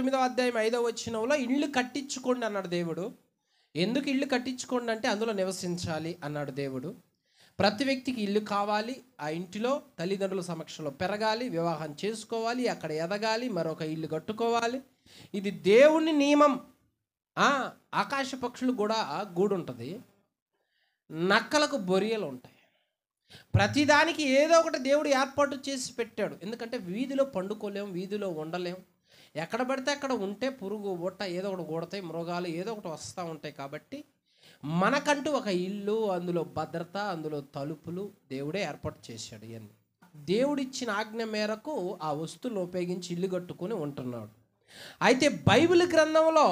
19వ అధ్యాయం 5వ వచనంలో ఇల్లు కట్టించుకోండి అన్నాడు దేవుడు. ఎందుకు ఇల్లు కట్టించుకోండి అంటే అందులో నివసించాలి అన్నాడు దేవుడు. ప్రతి వ్యక్తికి ఇల్లు కావాలి, ఆ ఇంటిలో తల్లిదండ్రుల సమక్షంలో పెరగాలి, వివాహం చేసుకోవాలి, అక్కడ ఎదగాలి, మరొక ఇల్లు కట్టుకోవాలి. ఇది దేవుని నియమం. ఆకాశ పక్షులు కూడా గూడు ఉంటుంది, నక్కలకు బొరియలు ఉంటాయి. ప్రతిదానికి ఏదో ఒకటి దేవుడు ఏర్పాటు చేసి పెట్టాడు. ఎందుకంటే వీధిలో పండుకోలేం, వీధిలో ఉండలేం. ఎక్కడ పడితే అక్కడ ఉంటే పురుగు బుట్ట ఏదో ఒకటి కూడతాయి, మృగాలు ఏదో ఒకటి వస్తూ ఉంటాయి. కాబట్టి మనకంటూ ఒక ఇల్లు, అందులో భద్రత, అందులో తలుపులు దేవుడే ఏర్పాటు చేశాడు. ఇవన్నీ దేవుడిచ్చిన ఆజ్ఞ మేరకు ఆ వస్తువులు ఉపయోగించి ఇల్లు కట్టుకొని ఉంటున్నాడు. అయితే బైబిల్ గ్రంథంలో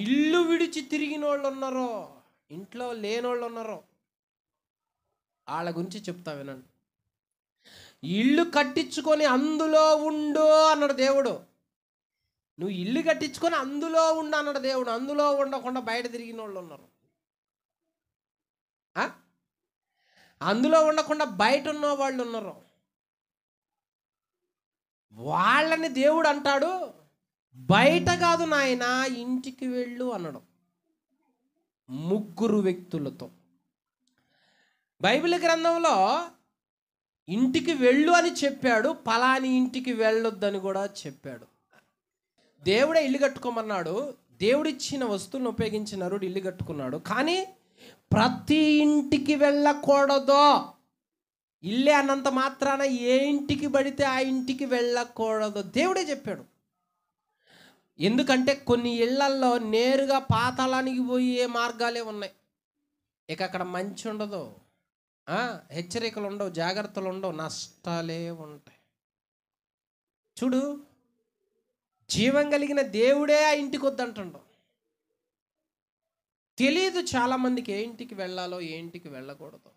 ఇల్లు విడిచి తిరిగిన వాళ్ళు ఉన్నారో, ఇంట్లో లేనోళ్ళు ఉన్నారో, వాళ్ళ గురించి చెప్తా వినండి. ఇల్లు కట్టించుకొని అందులో ఉండు అన్నాడు దేవుడు. నువ్వు ఇల్లు కట్టించుకొని అందులో ఉండు అన్నాడు దేవుడు. అందులో ఉండకుండా బయట తిరిగిన వాళ్ళు ఉన్నారు. అందులో ఉండకుండా బయట ఉన్న వాళ్ళు ఉన్నారు. వాళ్ళని దేవుడు అంటాడు, బయట కాదు నాయన, ఇంటికి వెళ్ళు అన్నాడు. 3 వ్యక్తులతో బైబిల్ గ్రంథంలో ఇంటికి వెళ్ళు అని చెప్పాడు, పలాని ఇంటికి వెళ్ళొద్దని కూడా చెప్పాడు. దేవుడే ఇల్లు కట్టుకోమన్నాడు. దేవుడిచ్చిన వస్తువులను ఉపయోగించి నరుడు ఇల్లు కట్టుకున్నాడు. కానీ ప్రతి ఇంటికి వెళ్ళకూడదు. ఇల్లే అన్నంత మాత్రాన ఏ ఇంటికి పడితే ఆ ఇంటికి వెళ్ళకూడదు దేవుడే చెప్పాడు. ఎందుకంటే కొన్ని ఇళ్లల్లో నేరుగా పాతాళానికి పోయే మార్గాలే ఉన్నాయి. ఇక అక్కడ మంచి ఉండదు, హెచ్చరికలు ఉండవు, జాగ్రత్తలు ఉండవు, నష్టాలే ఉంటాయి. చూడు, జీవం కలిగిన దేవుడే ఆ ఇంటికి వద్దంటుండవు. తెలియదు చాలామందికి ఏ ఇంటికి వెళ్ళాలో, ఏ ఇంటికి వెళ్ళకూడదు.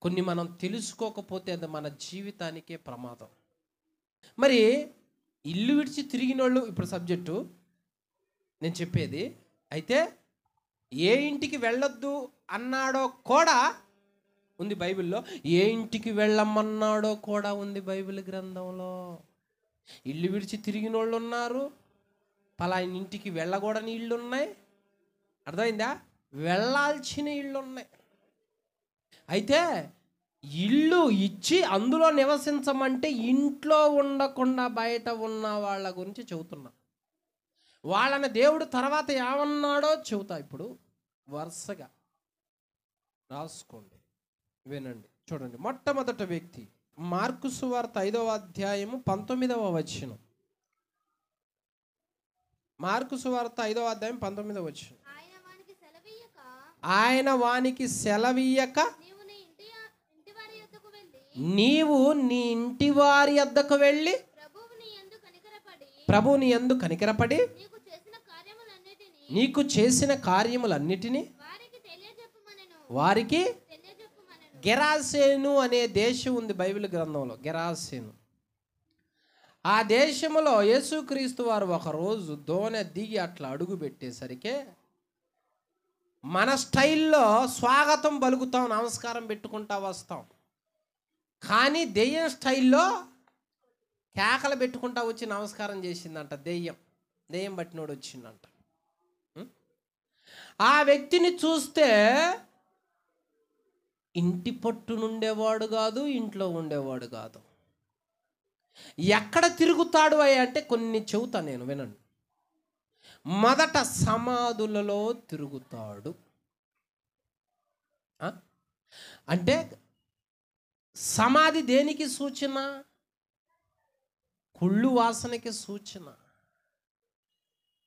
కొన్ని మనం తెలుసుకోకపోతే అది మన జీవితానికే ప్రమాదం. మరి ఇల్లు విడిచి తిరిగిన వాళ్ళు ఇప్పుడు సబ్జెక్టు నేను చెప్పేది. అయితే ఏ ఇంటికి వెళ్ళొద్దు అన్నాడో కూడా ఉంది బైబిల్లో, ఏ ఇంటికి వెళ్ళమన్నాడో కూడా ఉంది బైబిల్ గ్రంథంలో. ఇల్లు విడిచి తిరిగిన వాళ్ళు ఉన్నారు, పలానా ఇంటికి వెళ్ళకూడని ఇళ్ళు ఉన్నాయి, అర్థమైందా? వెళ్ళాల్సిన ఇళ్ళు ఉన్నాయి. అయితే ఇల్లు ఇచ్చి అందులో నివసించమంటే ఇంట్లో ఉండకుండా బయట ఉన్న వాళ్ళ గురించి చెబుతున్నా. వాళ్ళని దేవుడు తర్వాత ఏమన్నాడో చెబుతా. ఇప్పుడు వరుసగా రాసుకోండి, వినండి, చూడండి. మొట్టమొదటి వ్యక్తి మార్కు సువార్త 5వ అధ్యాయము 19వ వచనం. మార్కు సువార్త 5వ అధ్యాయం 19వ వచనం. ఆయన వానికి సెలవీయక నీవు నీ ఇంటి వారి యొద్దకు వెళ్ళి ప్రభువుని యందు కనికరపడి నీకు చేసిన కార్యములన్నిటినీ వారికి. గెరాసేను అనే దేశం ఉంది బైబిల్ గ్రంథంలో, గెరాసేను. ఆ దేశంలో యేసుక్రీస్తు వారు ఒకరోజు దోణె దిగి అట్లా అడుగు పెట్టేసరికి మన స్టైల్లో స్వాగతం పలుకుతాం, నమస్కారం పెట్టుకుంటా వస్తాం. కానీ దెయ్యం స్టైల్లో కేకలు పెట్టుకుంటా వచ్చి నమస్కారం చేసిందంట. దెయ్యం పట్టినోడు వచ్చిందంట. ఆ వ్యక్తిని చూస్తే ఇంటి పట్టు నుండేవాడు కాదు, ఇంట్లో ఉండేవాడు కాదు. ఎక్కడ తిరుగుతాడు అంటే కొన్ని చెబుతా నేను, వినండి. మొదట సమాధులలో తిరుగుతాడు. అంటే సమాధి దేనికి సూచన? కుళ్ళు వాసనకి సూచన.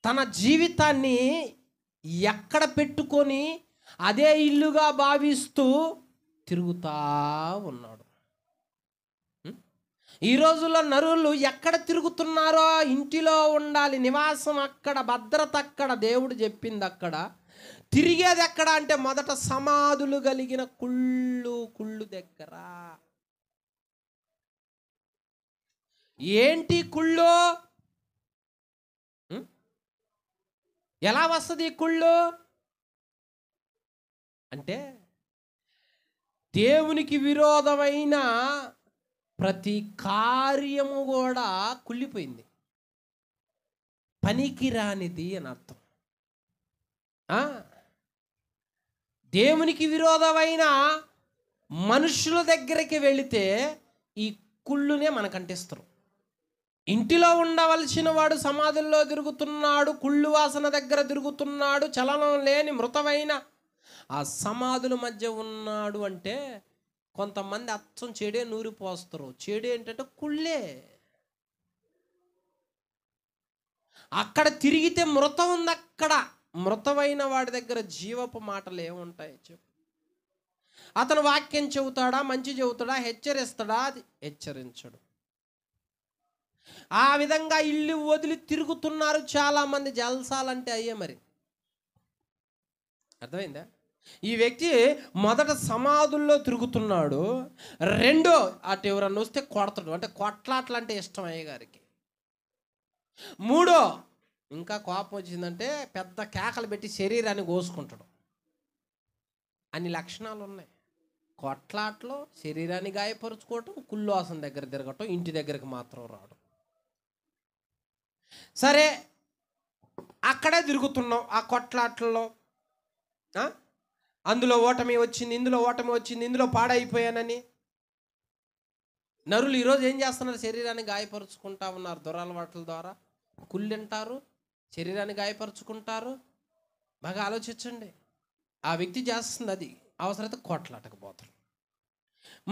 తన జీవితాన్ని ఎక్కడ పెట్టుకొని అదే ఇల్లుగా భావిస్తూ తిరుగుతా ఉన్నాడు. ఈ రోజుల్లో నరులు ఎక్కడ తిరుగుతున్నారో, ఇంటిలో ఉండాలి, నివాసం అక్కడ, భద్రత అక్కడ, దేవుడు చెప్పింది అక్కడ. తిరిగేది ఎక్కడ అంటే మొదట సమాధులు కలిగిన కుళ్ళు దగ్గర. ఏంటి కుళ్ళు? ఎలా వస్తుంది ఈ కుళ్ళు అంటే దేవునికి విరోధమైన ప్రతి కార్యము కూడా కుళ్ళిపోయింది, పనికిరానిది అని అర్థం. దేవునికి విరోధమైన మనుషుల దగ్గరికి వెళితే ఈ కుళ్ళునే మనకు అంటిస్తారు. ఇంటిలో ఉండవలసిన వాడు సమాధుల్లో తిరుగుతున్నాడు, కుళ్ళు వాసన దగ్గర తిరుగుతున్నాడు, చలనం లేని మృతమైన ఆ సమాధుల మధ్య ఉన్నాడు అంటే కొంతమంది అచ్చం చెడే నూరి పోస్తారు. చెడు ఏంటంటే కుళ్ళే. అక్కడ తిరిగితే మృతం ఉంది, అక్కడ మృతమైన వాడి దగ్గర జీవపు మాటలు ఏముంటాయి చెప్పు? అతను వాక్యం చెబుతాడా, మంచి చెబుతాడా, హెచ్చరిస్తాడా? అది హెచ్చరించడు. ఆ విధంగా ఇల్లు వదిలి తిరుగుతున్నారు చాలామంది. జల్సాలంటే అయ్యే మరి. అర్థమైందా? ఈ వ్యక్తి మొదట సమాధుల్లో తిరుగుతున్నాడు, రెండో అటు ఎవరన్నా వస్తే కొడతాడు, అంటే కొట్లాట్లంటే ఇష్టం అయ్య గారికి. మూడో ఇంకా కోపం వచ్చిందంటే పెద్ద కేకలు పెట్టి శరీరాన్ని కోసుకుంటాడు. అన్ని లక్షణాలు ఉన్నాయి. కొట్లాట్లో శరీరాన్ని గాయపరుచుకోవటం, కుళ్ళోసం దగ్గర తిరగటం, ఇంటి దగ్గరికి మాత్రం రావడం. సరే, అక్కడే తిరుగుతున్నాం ఆ కొట్లాట్లలో. అందులో ఓటమి వచ్చింది, ఇందులో ఓటమి వచ్చింది, ఇందులో పాడైపోయానని నరులు ఈరోజు ఏం చేస్తున్నారు? శరీరాన్ని గాయపరుచుకుంటా ఉన్నారు దురలవాట్ల ద్వారా. కుళ్ళింటారు, శరీరాన్ని గాయపరుచుకుంటారు. బాగా ఆలోచించండి. ఆ వ్యక్తి చేస్తుంది అది. అవసరమైతే కొట్లాటకపోతారు.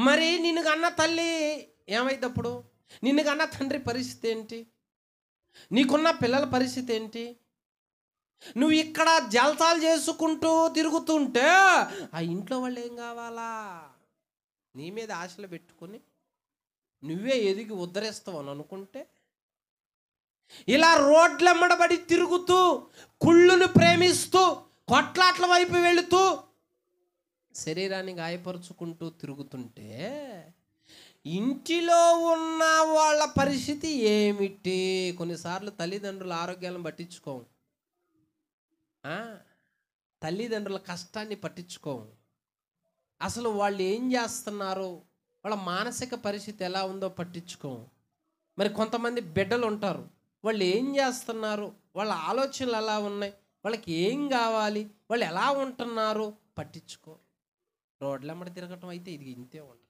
మరి నిన్ను కన్న తల్లి ఏమైంది అప్పుడు? నిన్ను కన్న తండ్రి పరిస్థితి ఏంటి? నీకున్న పిల్లల పరిస్థితి ఏంటి? నువ్వు ఇక్కడ జల్సాలు చేసుకుంటూ తిరుగుతుంటే ఆ ఇంట్లో వాళ్ళు ఏం కావాలా? నీ మీద ఆశలు పెట్టుకుని నువ్వే ఎదిగి ఉద్ధరిస్తావు అని అనుకుంటే, ఇలా రోడ్లెమ్మడబడి తిరుగుతూ, కుళ్ళును ప్రేమిస్తూ, కొట్లాట్ల వైపు వెళుతూ, శరీరాన్ని గాయపరుచుకుంటూ తిరుగుతుంటే ఇంటిలో ఉన్న వాళ్ళ పరిస్థితి ఏమిటి? కొన్నిసార్లు తల్లిదండ్రుల ఆరోగ్యాలను పట్టించుకోము, తల్లిదండ్రుల కష్టాన్ని పట్టించుకోము. అసలు వాళ్ళు ఏం చేస్తున్నారు, వాళ్ళ మానసిక పరిస్థితి ఎలా ఉందో పట్టించుకోము. మరి కొంతమంది బిడ్డలు ఉంటారు, వాళ్ళు ఏం చేస్తున్నారు, వాళ్ళ ఆలోచనలు ఎలా ఉన్నాయి, వాళ్ళకి ఏం కావాలి, వాళ్ళు ఎలా ఉంటున్నారు పట్టించుకో. రోడ్లెమ్మడి తిరగటం అయితే ఇది ఇంతే ఉంటుంది.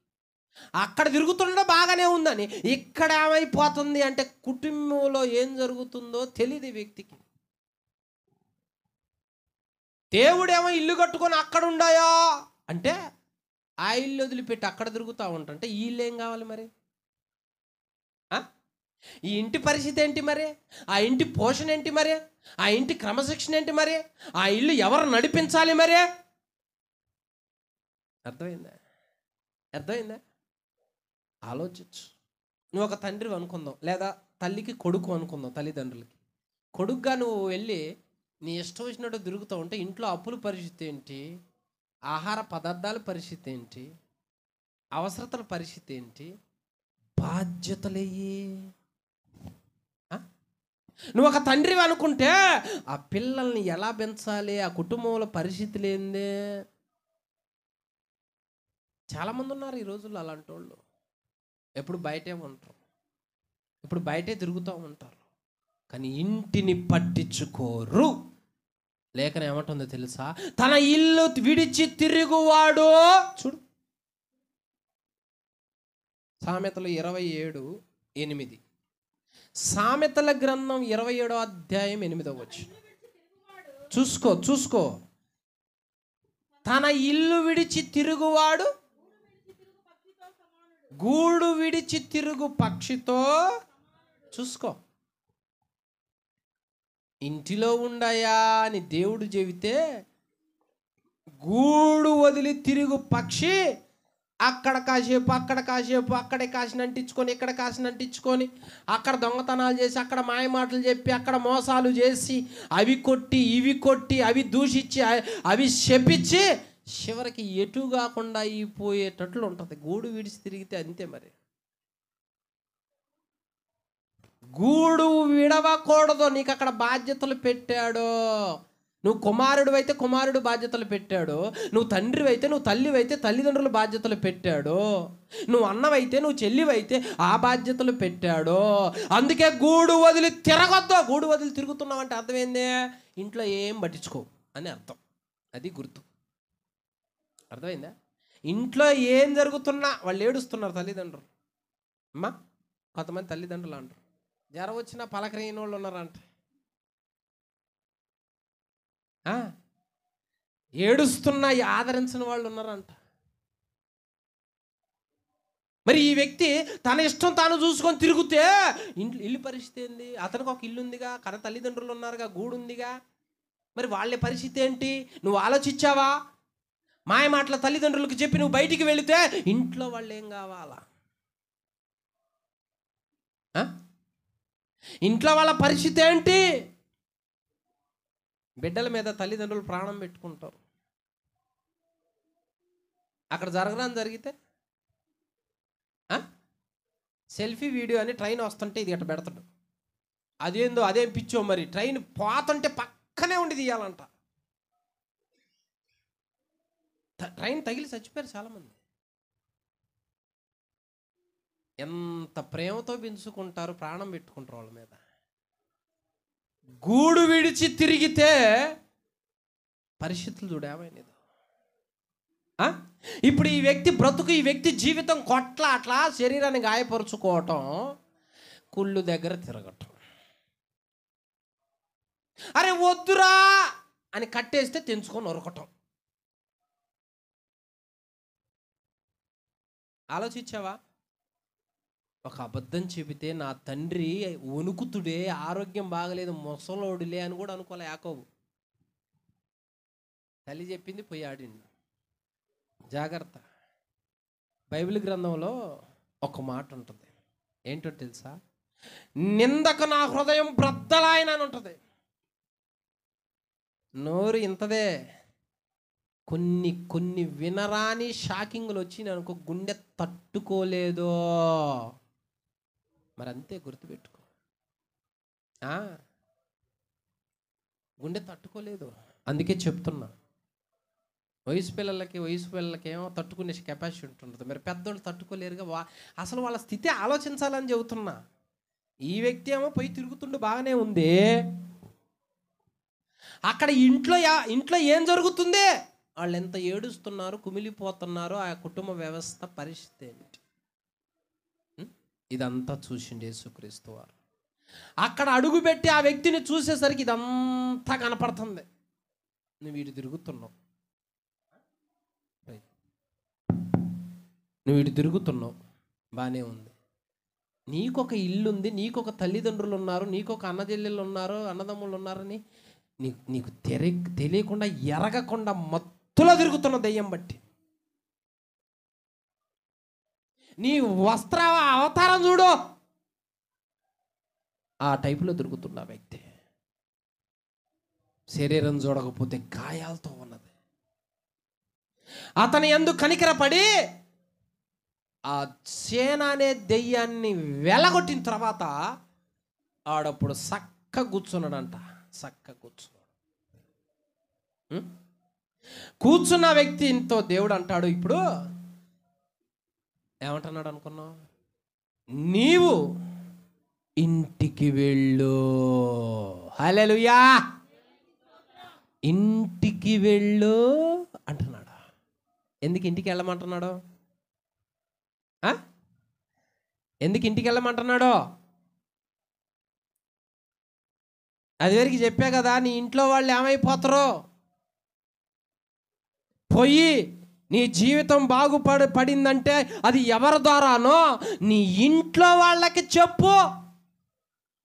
అక్కడ తిరుగుతుండడం బాగానే ఉందని ఇక్కడ ఏమైపోతుంది అంటే కుటుంబంలో ఏం జరుగుతుందో తెలియదు ఈ వ్యక్తికి. దేవుడేమో ఇల్లు కట్టుకొని అక్కడ ఉండాయా అంటే ఆ ఇల్లు వదిలిపెట్టి అక్కడ తిరుగుతూ ఉంటుంటే ఈ ఇల్లు ఏం కావాలి మరి? ఈ ఇంటి పరిస్థితి ఏంటి మరి? ఆ ఇంటి పోషణ ఏంటి మరి? ఆ ఇంటి క్రమశిక్షణ ఏంటి మరి? ఆ ఇల్లు ఎవరు నడిపించాలి మరి? అర్థమైందా? అర్థమైందా? ఆలోచించు. నువ్వు ఒక తండ్రి అనుకుందాం, లేదా తల్లికి కొడుకు అనుకుందాం. తల్లిదండ్రులకి కొడుకుగా నువ్వు వెళ్ళి నీ ఇష్టం వచ్చినట్టు తిరుగుతూ ఉంటే ఇంట్లో అప్పుల పరిస్థితి ఏంటి, ఆహార పదార్థాల పరిస్థితి ఏంటి, అవసరతల పరిస్థితి ఏంటి, బాధ్యతలయ్యి. నువ్వు ఒక తండ్రి అనుకుంటే ఆ పిల్లల్ని ఎలా పెంచాలి, ఆ కుటుంబంలో పరిస్థితులు ఏంది? చాలామంది ఉన్నారు ఈ రోజుల్లో అలాంటి వాళ్ళు. ఎప్పుడు బయటే ఉంటారు, ఇప్పుడు బయటే తిరుగుతూ ఉంటారు, కానీ ఇంటిని పట్టించుకోరు. లేఖనం ఏమంటుందో తెలుసా? తన ఇల్లు విడిచి తిరుగువాడు. చూడు, సామెతలు 27:8. సామెతల గ్రంథం 27వ అధ్యాయం 8వ వచనం. చూసుకో. తన ఇల్లు విడిచి తిరుగువాడు గూడు విడిచి తిరుగు పక్షితో. చూసుకో, ఇంటిలో ఉండయా అని దేవుడు చెబితే గూడు వదిలి తిరుగు పక్షి అక్కడ కాసేపు, అక్కడ కాసేపు, అక్కడే కాసిన అంటించుకొని, ఇక్కడ కాసిన అంటించుకొని, అక్కడ దొంగతనాలు చేసి, అక్కడ మాయమాటలు చెప్పి, అక్కడ మోసాలు చేసి, అవి కొట్టి ఇవి కొట్టి, అవి దూషించి, అవి శపించి, చివరికి ఎటు కాకుండా అయిపోయేటట్లు ఉంటుంది. గూడు విడిచి తిరిగితే అంతే మరి. గూడు విడవకూడదు. నీకు అక్కడ బాధ్యతలు పెట్టాడు. నువ్వు కుమారుడు అయితే కుమారుడు బాధ్యతలు పెట్టాడు, నువ్వు తండ్రి అయితే నువ్వు తల్లి అయితే తల్లిదండ్రుల బాధ్యతలు పెట్టాడు, నువ్వు అన్నవైతే నువ్వు చెల్లివైతే ఆ బాధ్యతలు పెట్టాడు. అందుకే గూడు వదిలి తిరగొద్దు. గూడు వదిలి తిరుగుతున్నావు అంటే అర్థం ఏంది? ఇంట్లో ఏం పట్టించుకో అని అర్థం. అది గుర్తు. అర్థమైందా? ఇంట్లో ఏం జరుగుతున్నా వాళ్ళు ఏడుస్తున్నారు తల్లిదండ్రులు. అమ్మా, కొంతమంది తల్లిదండ్రులు అంటారు, జ్వరం వచ్చినా పలకరైన వాళ్ళు ఉన్నారంట. ఏడుస్తున్నా ఆదరించిన వాళ్ళు ఉన్నారంట. మరి ఈ వ్యక్తి తన ఇష్టం తాను చూసుకొని తిరిగితే ఇల్లు పరిస్థితి ఏంది? అతనికి ఒక ఇల్లు ఉందిగా, కన తల్లిదండ్రులు ఉన్నారుగా, గూడు ఉందిగా, మరి వాళ్ళ పరిస్థితి ఏంటి? నువ్వు ఆలోచించావా? మాయ మాటల తల్లిదండ్రులకు చెప్పి నువ్వు బయటికి వెళితే ఇంట్లో వాళ్ళు ఏం కావాలా? ఇంట్లో వాళ్ళ పరిస్థితి ఏంటి? బిడ్డల మీద తల్లిదండ్రులు ప్రాణం పెట్టుకుంటారు. అక్కడ జరగరాని జరిగితే సెల్ఫీ వీడియో అని ట్రైన్ వస్తుంటే ఇది ఇట్ట పెడతాడు. అదేందో అదేం పిచ్చో మరి, ట్రైన్ పోతుంటే పక్కనే ఉండి తీయాలంట. ట్రైన్ తగిలి చచ్చిపోయారు చాలామంది. ఎంత ప్రేమతో పెంచుకుంటారు, ప్రాణం పెట్టుకుంటారు వాళ్ళ మీద. గూడు విడిచి తిరిగితే పరిస్థితులు చూడేమైనది. ఇప్పుడు ఈ వ్యక్తి బ్రతుకు, ఈ వ్యక్తి జీవితం అట్లా శరీరాన్ని గాయపరుచుకోవటం, కుళ్ళు దగ్గర తిరగటం. అరే వద్దురా అని కట్టేస్తే తెంచుకొని ఉరకటం. ఆలోచించావా? ఒక అబద్ధం చెబితే నా తండ్రి వణుకుతుడే, ఆరోగ్యం బాగలేదు, ముసలోడులే అని కూడా అనుకోలే యాకోబు. తల్లి చెప్పింది పోయి ఆడిండు. జాగ్రత్త. బైబిల్ గ్రంథంలో ఒక మాట ఉంటుంది, ఏంటో తెలుసా? నిందకు నా హృదయం బ్రద్దలాయన అని ఉంటుంది. నోరు ఇంతదే. కొన్ని వినరాని షాకింగ్లు వచ్చినాయి అనుకో, గుండె తట్టుకోలేదో. మరి అంతే, గుర్తుపెట్టుకో. గుండె తట్టుకోలేదు. అందుకే చెప్తున్నా, వయసు పిల్లలకి ఏమో తట్టుకునే కెపాసిటీ ఉంటుంది, మరి పెద్దోళ్ళు తట్టుకోలేరుగా. అసలు వాళ్ళ స్థితి ఆలోచించాలని చెబుతున్నా. ఈ వ్యక్తి ఏమో పోయి తిరుగుతుండు, బాగానే ఉంది. అక్కడ ఇంట్లో ఏం జరుగుతుంది? వాళ్ళు ఎంత ఏడుస్తున్నారు, కుమిలిపోతున్నారు, ఆ కుటుంబ వ్యవస్థ పరిస్థితి ఏంటి? ఇదంతా చూసిండు యేసుక్రీస్తు వారు. అక్కడ అడుగుపెట్టి ఆ వ్యక్తిని చూసేసరికి ఇదంతా కనపడుతుంది. నువ్వు వీడు తిరుగుతున్నావు, బాగానే ఉంది. నీకొక ఇల్లు ఉంది, నీకొక తల్లిదండ్రులు ఉన్నారు, నీకొక అన్నచెల్లెళ్ళు ఉన్నారు, అన్నదమ్ములు ఉన్నారని నీకు తెలియకుండా, ఎరగకుండా మత్తులో తిరుగుతున్న దెయ్యం బట్టి. నీ వస్త్ర అవతారం చూడు, ఆ టైపులో తిరుగుతున్న వ్యక్తి. శరీరం చూడకపోతే గాయాలతో ఉన్నది. అతని యందు కనికరపడి ఆ సేన అనే దెయ్యాన్ని వెలగొట్టిన తర్వాత ఆడప్పుడు చక్క కూర్చున్నాడంట. కూర్చున్న వ్యక్తితో దేవుడు అంటాడు, ఇప్పుడు ఏమంటున్నాడు అనుకున్నావు? నీవు ఇంటికి వెళ్ళు. హల్లెలూయా. ఇంటికి వెళ్ళు అంటున్నాడు. ఎందుకు ఇంటికి వెళ్ళమంటున్నాడు? ఎందుకు ఇంటికి వెళ్ళమంటున్నాడు? అది వరకు చెప్పా కదా, నీ ఇంట్లో వాళ్ళు ఏమైపోతారో. పోయి నీ జీవితం పడిందంటే అది ఎవరి ద్వారానో నీ ఇంట్లో వాళ్ళకి చెప్పు.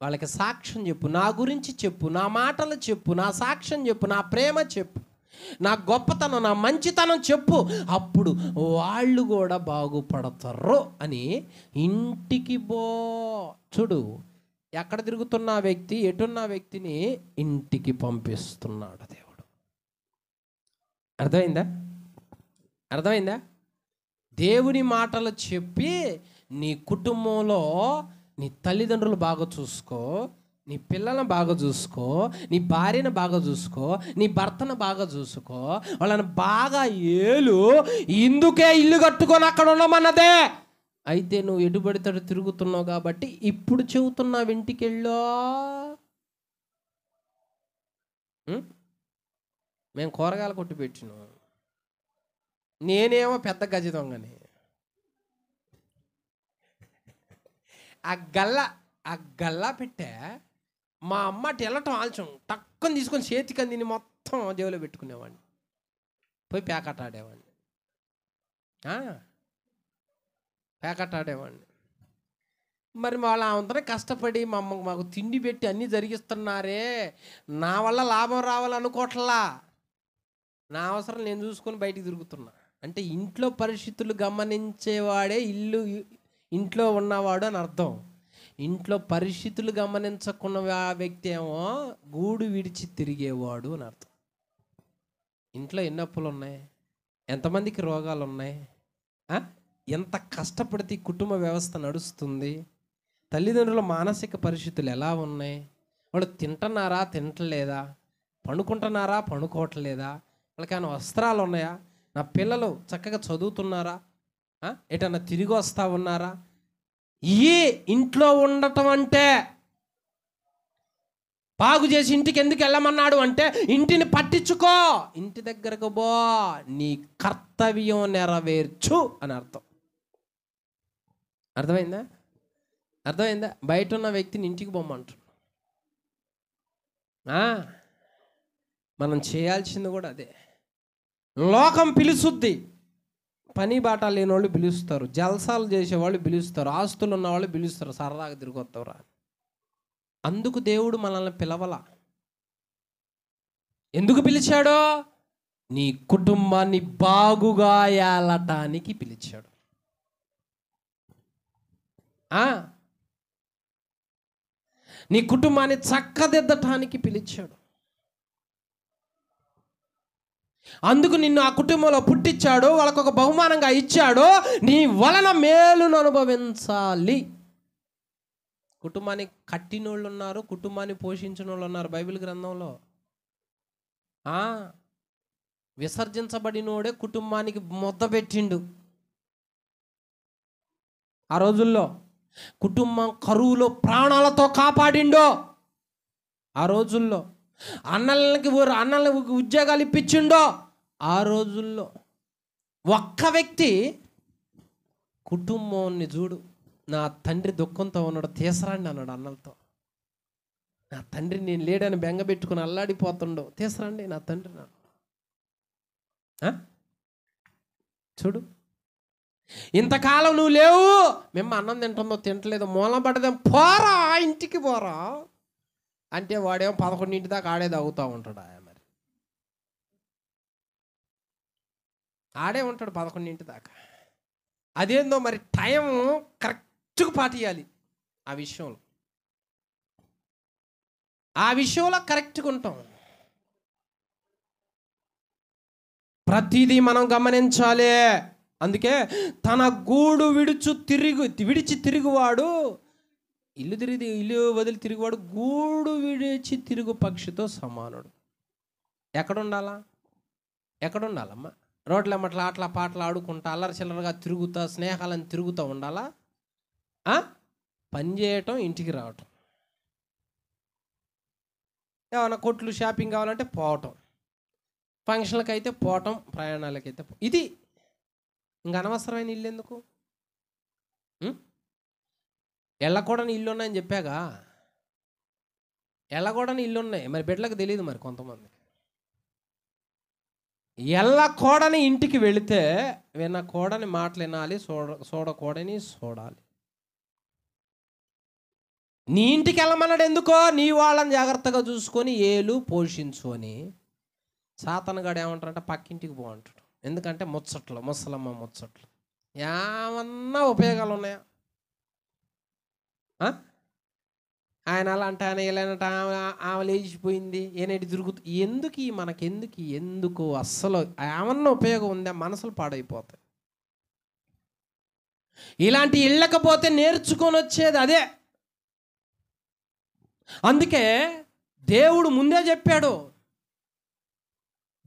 వాళ్ళకి సాక్ష్యం చెప్పు, నా గురించి చెప్పు, నా మాటలు చెప్పు, నా సాక్ష్యం చెప్పు, నా ప్రేమ చెప్పు, నా గొప్పతనం, నా మంచితనం చెప్పు. అప్పుడు వాళ్ళు కూడా బాగుపడతారు అని ఇంటికి చూడు, ఎక్కడ తిరుగుతున్న వ్యక్తి, ఎటున్న వ్యక్తిని ఇంటికి పంపిస్తున్నాడు దేవుడు. అర్థమైందా? దేవుని మాటలు చెప్పి నీ కుటుంబంలో నీ తల్లిదండ్రులు బాగా చూసుకో, నీ పిల్లలను బాగా చూసుకో, నీ భార్యను బాగా చూసుకో, నీ భర్తను బాగా చూసుకో, వాళ్ళని బాగా ఏలు. ఇందుకే ఇల్లు కట్టుకొని అక్కడ ఉండమన్నదే. అయితే నువ్వు ఎటుబడితడు తిరుగుతున్నావు కాబట్టి ఇప్పుడు చెబుతున్నావు, ఇంటికెళ్ళో. మేము కూరగాయలు కొట్టి పెట్టినాం, నేనేమో పెద్ద గజ దొంగని. ఆ గల్లా పెట్టే మా అమ్మ వెళ్ళటం ఆల్చం టక్కుని తీసుకొని చేతికి అందిని మొత్తం జేబులో పెట్టుకునేవాడిని, పోయి ప్యాకెట్ ఆడేవాడిని. ప్యాకెట్ ఆడేవాడిని. మరి వాళ్ళ అంతనే కష్టపడి మా అమ్మ మాకు తిండి పెట్టి అన్నీ జరిగిస్తున్నారే, నా వల్ల లాభం రావాలనుకోవట్లా. నా అవసరం నేను చూసుకొని బయటికి తిరుగుతున్నా. అంటే ఇంట్లో పరిస్థితులు గమనించేవాడే ఇంట్లో ఉన్నవాడు అని అర్థం. ఇంట్లో పరిస్థితులు గమనించకున్న వ్యక్తి ఏమో గూడు విడిచి తిరిగేవాడు అని అర్థం. ఇంట్లో ఎన్ని అప్పులు ఉన్నాయి, ఎంతమందికి రోగాలు ఉన్నాయి, ఎంత కష్టపడితే ఈ కుటుంబ వ్యవస్థ నడుస్తుంది, తల్లిదండ్రుల మానసిక పరిస్థితులు ఎలా ఉన్నాయి, వాళ్ళు తింటున్నారా తింటలేదా, పడుకుంటున్నారా పడుకోవట్లేదా, వాళ్ళకైనా వస్త్రాలు ఉన్నాయా, నా పిల్లలు చక్కగా చదువుతున్నారా, ఎటన్నా తిరిగి వస్తూ ఉన్నారా. ఈ ఇంట్లో ఉండటం అంటే బాగు చేసి ఇంటికి ఎందుకు వెళ్ళమన్నాడు అంటే, ఇంటిని పట్టించుకో, ఇంటి దగ్గరకు బో, నీ కర్తవ్యం నెరవేర్చు అని అర్థం. అర్థమైందా? బయట ఉన్న వ్యక్తిని ఇంటికి పొమ్మంటారు. మనం చేయాల్సింది కూడా అదే. లోకం పిలుసుద్ది, పని బాట లేని వాళ్ళు పిలుస్తారు, జల్సాలు చేసేవాళ్ళు పిలుస్తారు, ఆస్తులు ఉన్నవాళ్ళు పిలుస్తారు, సరదాగా తిరిగొస్తావురా. అందుకు దేవుడు మనల్ని పిలవలా. ఎందుకు పిలిచాడో? నీ కుటుంబాన్ని బాగుగా ఏలటానికి పిలిచాడు. నీ కుటుంబాన్ని చక్కదిద్దటానికి పిలిచాడు. అందుకు నిన్ను ఆ కుటుంబంలో పుట్టించాడు, వాళ్ళకు ఒక బహుమానంగా ఇచ్చాడు, నీ వలన మేలును అనుభవించాలి. కుటుంబాన్ని కట్టినోళ్ళు ఉన్నారు, కుటుంబాన్ని పోషించిన వాళ్ళు ఉన్నారు. బైబిల్ గ్రంథంలో విసర్జించబడినోడే కుటుంబానికి మొద్ద పెట్టిండు. ఆ రోజుల్లో కుటుంబం కరువులో ప్రాణాలతో కాపాడిండో. ఆ రోజుల్లో అన్నలకి ఉద్యోగాలు ఇప్పించిండో. ఆ రోజుల్లో ఒక్క వ్యక్తి కుటుంబాన్ని చూడు, నా తండ్రి దుఃఖంతో ఉన్నాడు, తీసరండి అన్నాడు అన్నలతో. నా తండ్రి నేను లేడని బెంగ పెట్టుకుని అల్లాడిపోతుండో, తీసరండి నా తండ్రి. చూడు, ఇంతకాలం నువ్వు లేవు, మేము అన్నం తింటుందో తింటలేదో మూలం పడదేం, పోరా ఇంటికి పోరా అంటే వాడేమో 11 దాకా ఆడే తాగుతూ ఉంటాడు. మరి ఆడే ఉంటాడు 11 దాకా. అదేందో మరి టైం కరెక్ట్గా పాటియాలి. ఆ విషయంలో కరెక్ట్గా ఉంటాం. ప్రతిదీ మనం గమనించాలి. అందుకే తన గూడు విడిచి తిరుగువాడు, ఇల్లు వదిలి తిరుగువాడు గూడు విడిచి తిరుగు పక్షితో సమానుడు. ఎక్కడుండాలమ్మా? రోడ్లమ్మట్లా ఆటల పాటలు ఆడుకుంటా అల్లరి చిల్లరగా తిరుగుతా స్నేహాలను తిరుగుతూ ఉండాలా? పని చేయటం, ఇంటికి రావటం, ఏమైనా కొట్లు షాపింగ్ కావాలంటే పోవటం, ఫంక్షన్లకు అయితే పోవటం, ప్రయాణాలకైతే ఇది. ఇంకా అనవసరమైన ఇల్లు ఎందుకు? ఎళ్ళకూడని ఇల్లు ఉన్నాయని చెప్పాగా, ఎళ్ళకూడని ఇల్లు ఉన్నాయి. మరి బిడ్డలకు తెలియదు. మరి కొంతమంది ఎళ్ళకూడని ఇంటికి వెళితే వినకూడని మాటలు వినాలి, చూడకూడని చూడాలి. నీ ఇంటికి వెళ్ళమన్నాడు ఎందుకో? నీ వాళ్ళని జాగ్రత్తగా చూసుకొని ఏలు పోషించు అని. సాతనగాడు ఏమంటారంటే పక్కింటికి బాగుంటాడు. ఎందుకంటే ముసలమ్మ ముచ్చట్లు. ఏమన్నా ఉపయోగాలు ఉన్నాయా? ఆయన అలా అంటే ఆయన ఇలాంటి ఆమె లేచిపోయింది, ఏనేటి తిరుగుతూ ఎందుకు అస్సలు ఏమన్నా ఉపయోగం ఉందా? మనసులు పాడైపోతాయి. ఇలాంటి ఇళ్ళకపోతే నేర్చుకొని వచ్చేది అదే. అందుకే దేవుడు ముందే చెప్పాడు,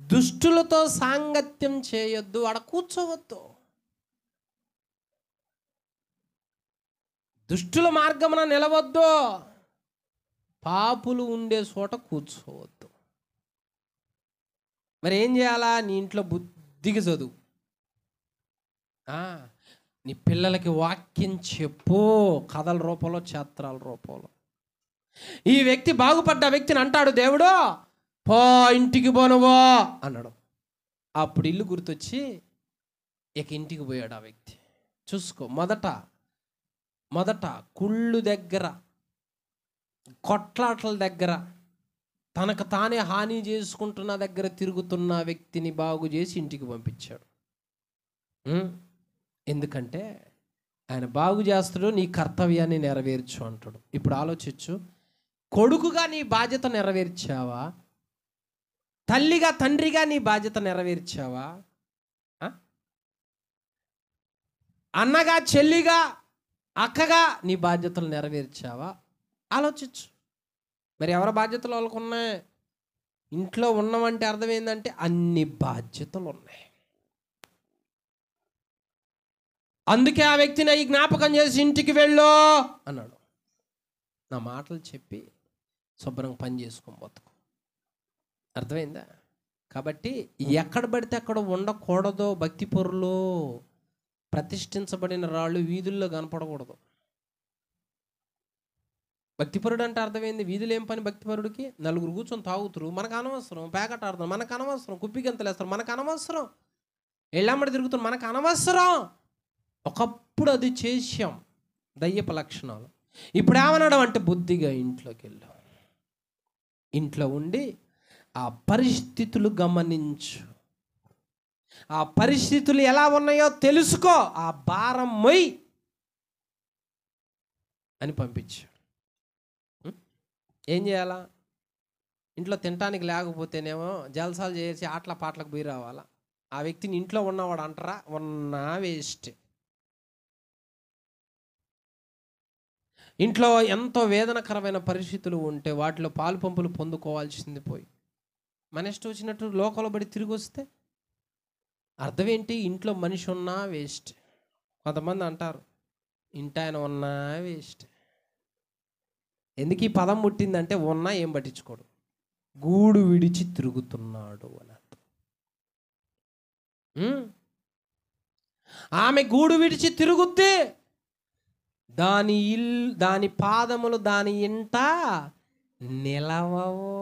దుష్టులతో సాంగత్యం చేయొద్దు, ఆడ కూర్చోవద్దు. దుష్టుల మార్గమున నిలవద్దు, పాపులు ఉండే చోట కూర్చోవద్దు. మరి ఏం చేయాలా? నీ ఇంట్లో బుద్ధిగా చదువు, నీ పిల్లలకి వాక్యం చెప్పు, కథల రూపంలో, క్షేత్రాల రూపంలో. ఈ వ్యక్తి బాగుపడ్డ వ్యక్తిని అంటాడు దేవుడు, పో ఇంటికి పోనువో అన్నాడు. అప్పుడు ఇల్లు గుర్తొచ్చి ఇక ఇంటికి పోయాడు ఆ వ్యక్తి. చూసుకో, మొదట కుళ్ళు దగ్గర, కొట్లాటల దగ్గర, తనకు తానే హాని చేసుకుంటున్న దగ్గర తిరుగుతున్న వ్యక్తిని బాగు చేసి ఇంటికి పంపించాడు. ఎందుకంటే ఆయన బాగు చేస్తాడు, నీ కర్తవ్యాన్ని నెరవేర్చు అంటాడు. ఇప్పుడు ఆలోచించు, కొడుకుగా నీ బాధ్యత నెరవేర్చావా? తల్లిగా తండ్రిగా నీ బాధ్యత నెరవేర్చావా? అన్నగా చెల్లిగా అక్కగా నీ బాధ్యతలు నెరవేర్చావా? ఆలోచించు. మరి ఎవరి బాధ్యతలు వాళ్ళకు ఉన్నాయి? ఇంట్లో ఉన్నామంటే అర్థం ఏంటంటే అన్ని బాధ్యతలు ఉన్నాయి. అందుకే ఆ వ్యక్తిని ఈ జ్ఞాపకం చేసి ఇంటికి వెళ్ళు అన్నాడు. నా మాటలు చెప్పి శుభ్రంగా పని చేసుకొని బతుకు. అర్థమైందా? కాబట్టి ఎక్కడ పడితే అక్కడ ఉండకూడదు. భక్తి పొరులు, ప్రతిష్ఠించబడిన రాళ్ళు వీధుల్లో కనపడకూడదు. భక్తిపరుడు అంటే అర్థమైంది. వీధులు ఏం పని భక్తిపరుడికి? నలుగురు కూర్చొని తాగుతురు, మనకు అనవసరం. పేకట ఆడుతారు, మనకు అనవసరం. కుప్పిగంతలు వేస్తారు, మనకు అనవసరం. ఎళ్ళమ్మడి తిరుగుతారు, మనకు అనవసరం. ఒకప్పుడు అది చేశాం, దయ్యపు లక్షణాలు. ఇప్పుడు ఏమనడం అంటే బుద్ధిగా ఇంట్లోకి వెళ్ళు, ఇంట్లో ఉండి ఆ పరిస్థితులు గమనించు, ఆ పరిస్థితులు ఎలా ఉన్నాయో తెలుసుకో, ఆ భారం మొయ్ అని పంపించాడు. ఏం చేయాలా? ఇంట్లో తినటానికి లేకపోతేనేమో జల్సాలు చేసి ఆటల పాటలకు పోయి రావాలా? ఆ వ్యక్తిని ఇంట్లో ఉన్నవాడు అంటారా? ఉన్నా వేస్ట్. ఇంట్లో ఎంతో వేదనకరమైన పరిస్థితులు ఉంటే వాటిలో పాలు పంపులు పొందుకోవాల్సింది పోయి మన ఇష్టం వచ్చినట్టు లోకంలో పడి తిరిగి వస్తే అర్థం ఏంటి? ఇంట్లో మనిషి ఉన్నా వేస్ట్. కొంతమంది అంటారు ఇంటి ఆయన ఉన్నా వేస్ట్. ఎందుకు ఈ పదం పుట్టిందంటే ఉన్నా ఏం పట్టించుకోడు, గూడు విడిచి తిరుగుతున్నాడు అని అర్థం. ఆమె గూడు విడిచి తిరుగుద్ది, దాని పాదములు దాని ఇంట నిలవవు,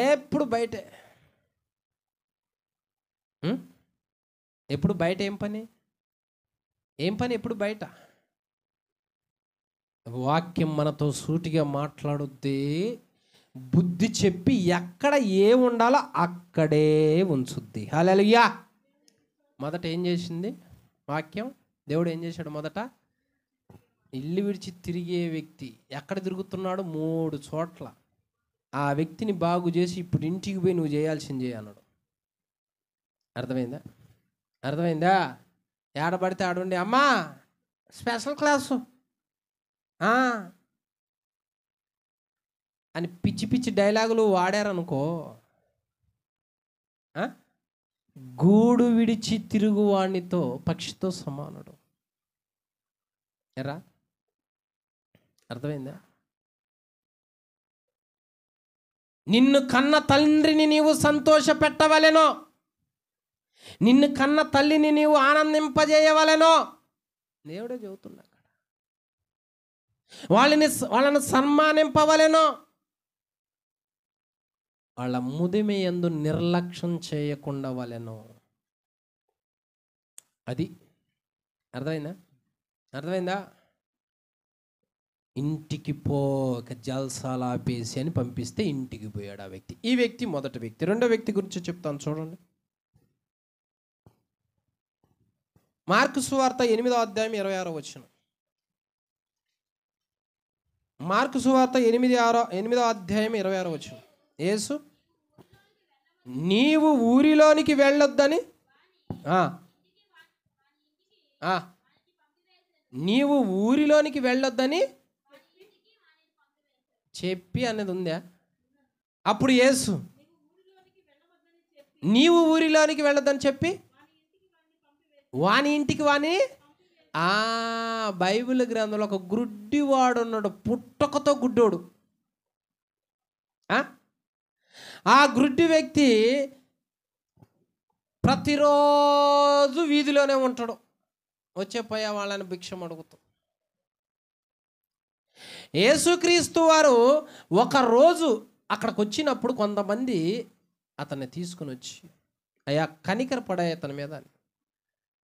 ఎప్పుడు బయటే. ఎప్పుడు బయట ఏం పని? ఎప్పుడు బయట? వాక్యం మనతో సూటిగా మాట్లాడుద్ది, బుద్ధి చెప్పి ఎక్కడ ఏ ఉండాలో అక్కడే ఉంచుద్ది. హల్లెలూయా. మొదట ఏం చేసింది వాక్యం? దేవుడు ఏం చేశాడు? మొదట ఇల్లు విడిచి తిరిగే వ్యక్తి ఎక్కడ తిరుగుతున్నాడు? 3 చోట్ల. ఆ వ్యక్తిని బాగు చేసి ఇప్పుడు ఇంటికి పోయి నువ్వు చేయాల్సింది చేయి అన్నాడు. అర్థమైందా? ఏడబడితే ఆడుండి అమ్మా స్పెషల్ క్లాసు అని పిచ్చి పిచ్చి డైలాగులు వాడారనుకో, గూడు విడిచి తిరుగువాణితో పక్షితో సమానుడు. ఎరా అర్థమైందా? నిన్ను కన్న తండ్రిని నీవు సంతోష పెట్టవలెనో, నిన్ను కన్న తల్లిని నీవు ఆనందింపజేయవలెనో దేవుడే చెబుతున్నా. వాళ్ళను సన్మానింపవలెనో, వాళ్ళ ముదిమి యందు నిర్లక్ష్యం చేయకుండా వలెనో. అది అర్థమైందా? ఇంటికి పోక జల్సాలు ఆపేసి అని పంపిస్తే ఇంటికి పోయాడు ఆ వ్యక్తి. ఈ వ్యక్తి మొదటి వ్యక్తి. రెండో వ్యక్తి గురించి చెప్తాను చూడండి. మార్కు సువార్త 8వ అధ్యాయం 26వ వచనం. మార్కు సువార్త 8వ అధ్యాయం 26వ వచనం. యేసు నీవు ఊరిలోనికి వెళ్ళొద్దని నీవు ఊరిలోనికి వెళ్ళొద్దని చెప్పి అనేది ఉందా? అప్పుడు యేసు నీవు ఊరిలోనికి వెళ్ళొద్దని చెప్పి వాని ఇంటికి వాని బైబిల్ గ్రంథంలో ఒక గుడ్డివాడు ఉన్నాడు, పుట్టకతో గుడ్డోడు. ఆ గుడ్డి వ్యక్తి ప్రతిరోజు వీధిలోనే ఉంటాడు, వచ్చే పోయే వాళ్ళని భిక్షం అడుగుతూ. యేసుక్రీస్తు వారు ఒకరోజు అక్కడికి వచ్చినప్పుడు కొంతమంది అతన్ని తీసుకుని వచ్చి, అయ్యా కనికర పడాయి అతని మీద.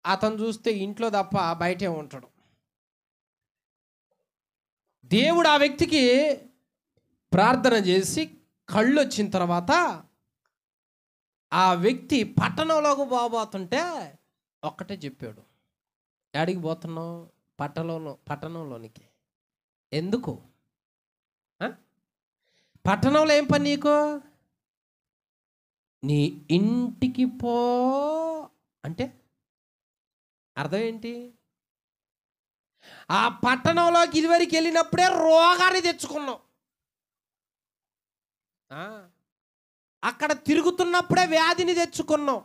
అతను చూస్తే ఇంట్లో తప్ప బయటే ఉంటాడు. దేవుడు ఆ వ్యక్తికి ప్రార్థన చేసి కళ్ళు వచ్చిన తర్వాత ఆ వ్యక్తి పట్టణంలోకి పోబోతుంటే ఒక్కటే చెప్పాడు, ఎక్కడికి పోతున్నావు? పట్టణంలోనికి. ఎందుకు? పట్టణంలో ఏం పని నీకు? నీ ఇంటికి పో అంటే అర్థం ఏంటి? ఆ పట్టణంలోకి ఇదివరకు వెళ్ళినప్పుడే రోగాన్ని తెచ్చుకున్నావు, అక్కడ తిరుగుతున్నప్పుడే వ్యాధిని తెచ్చుకున్నావు,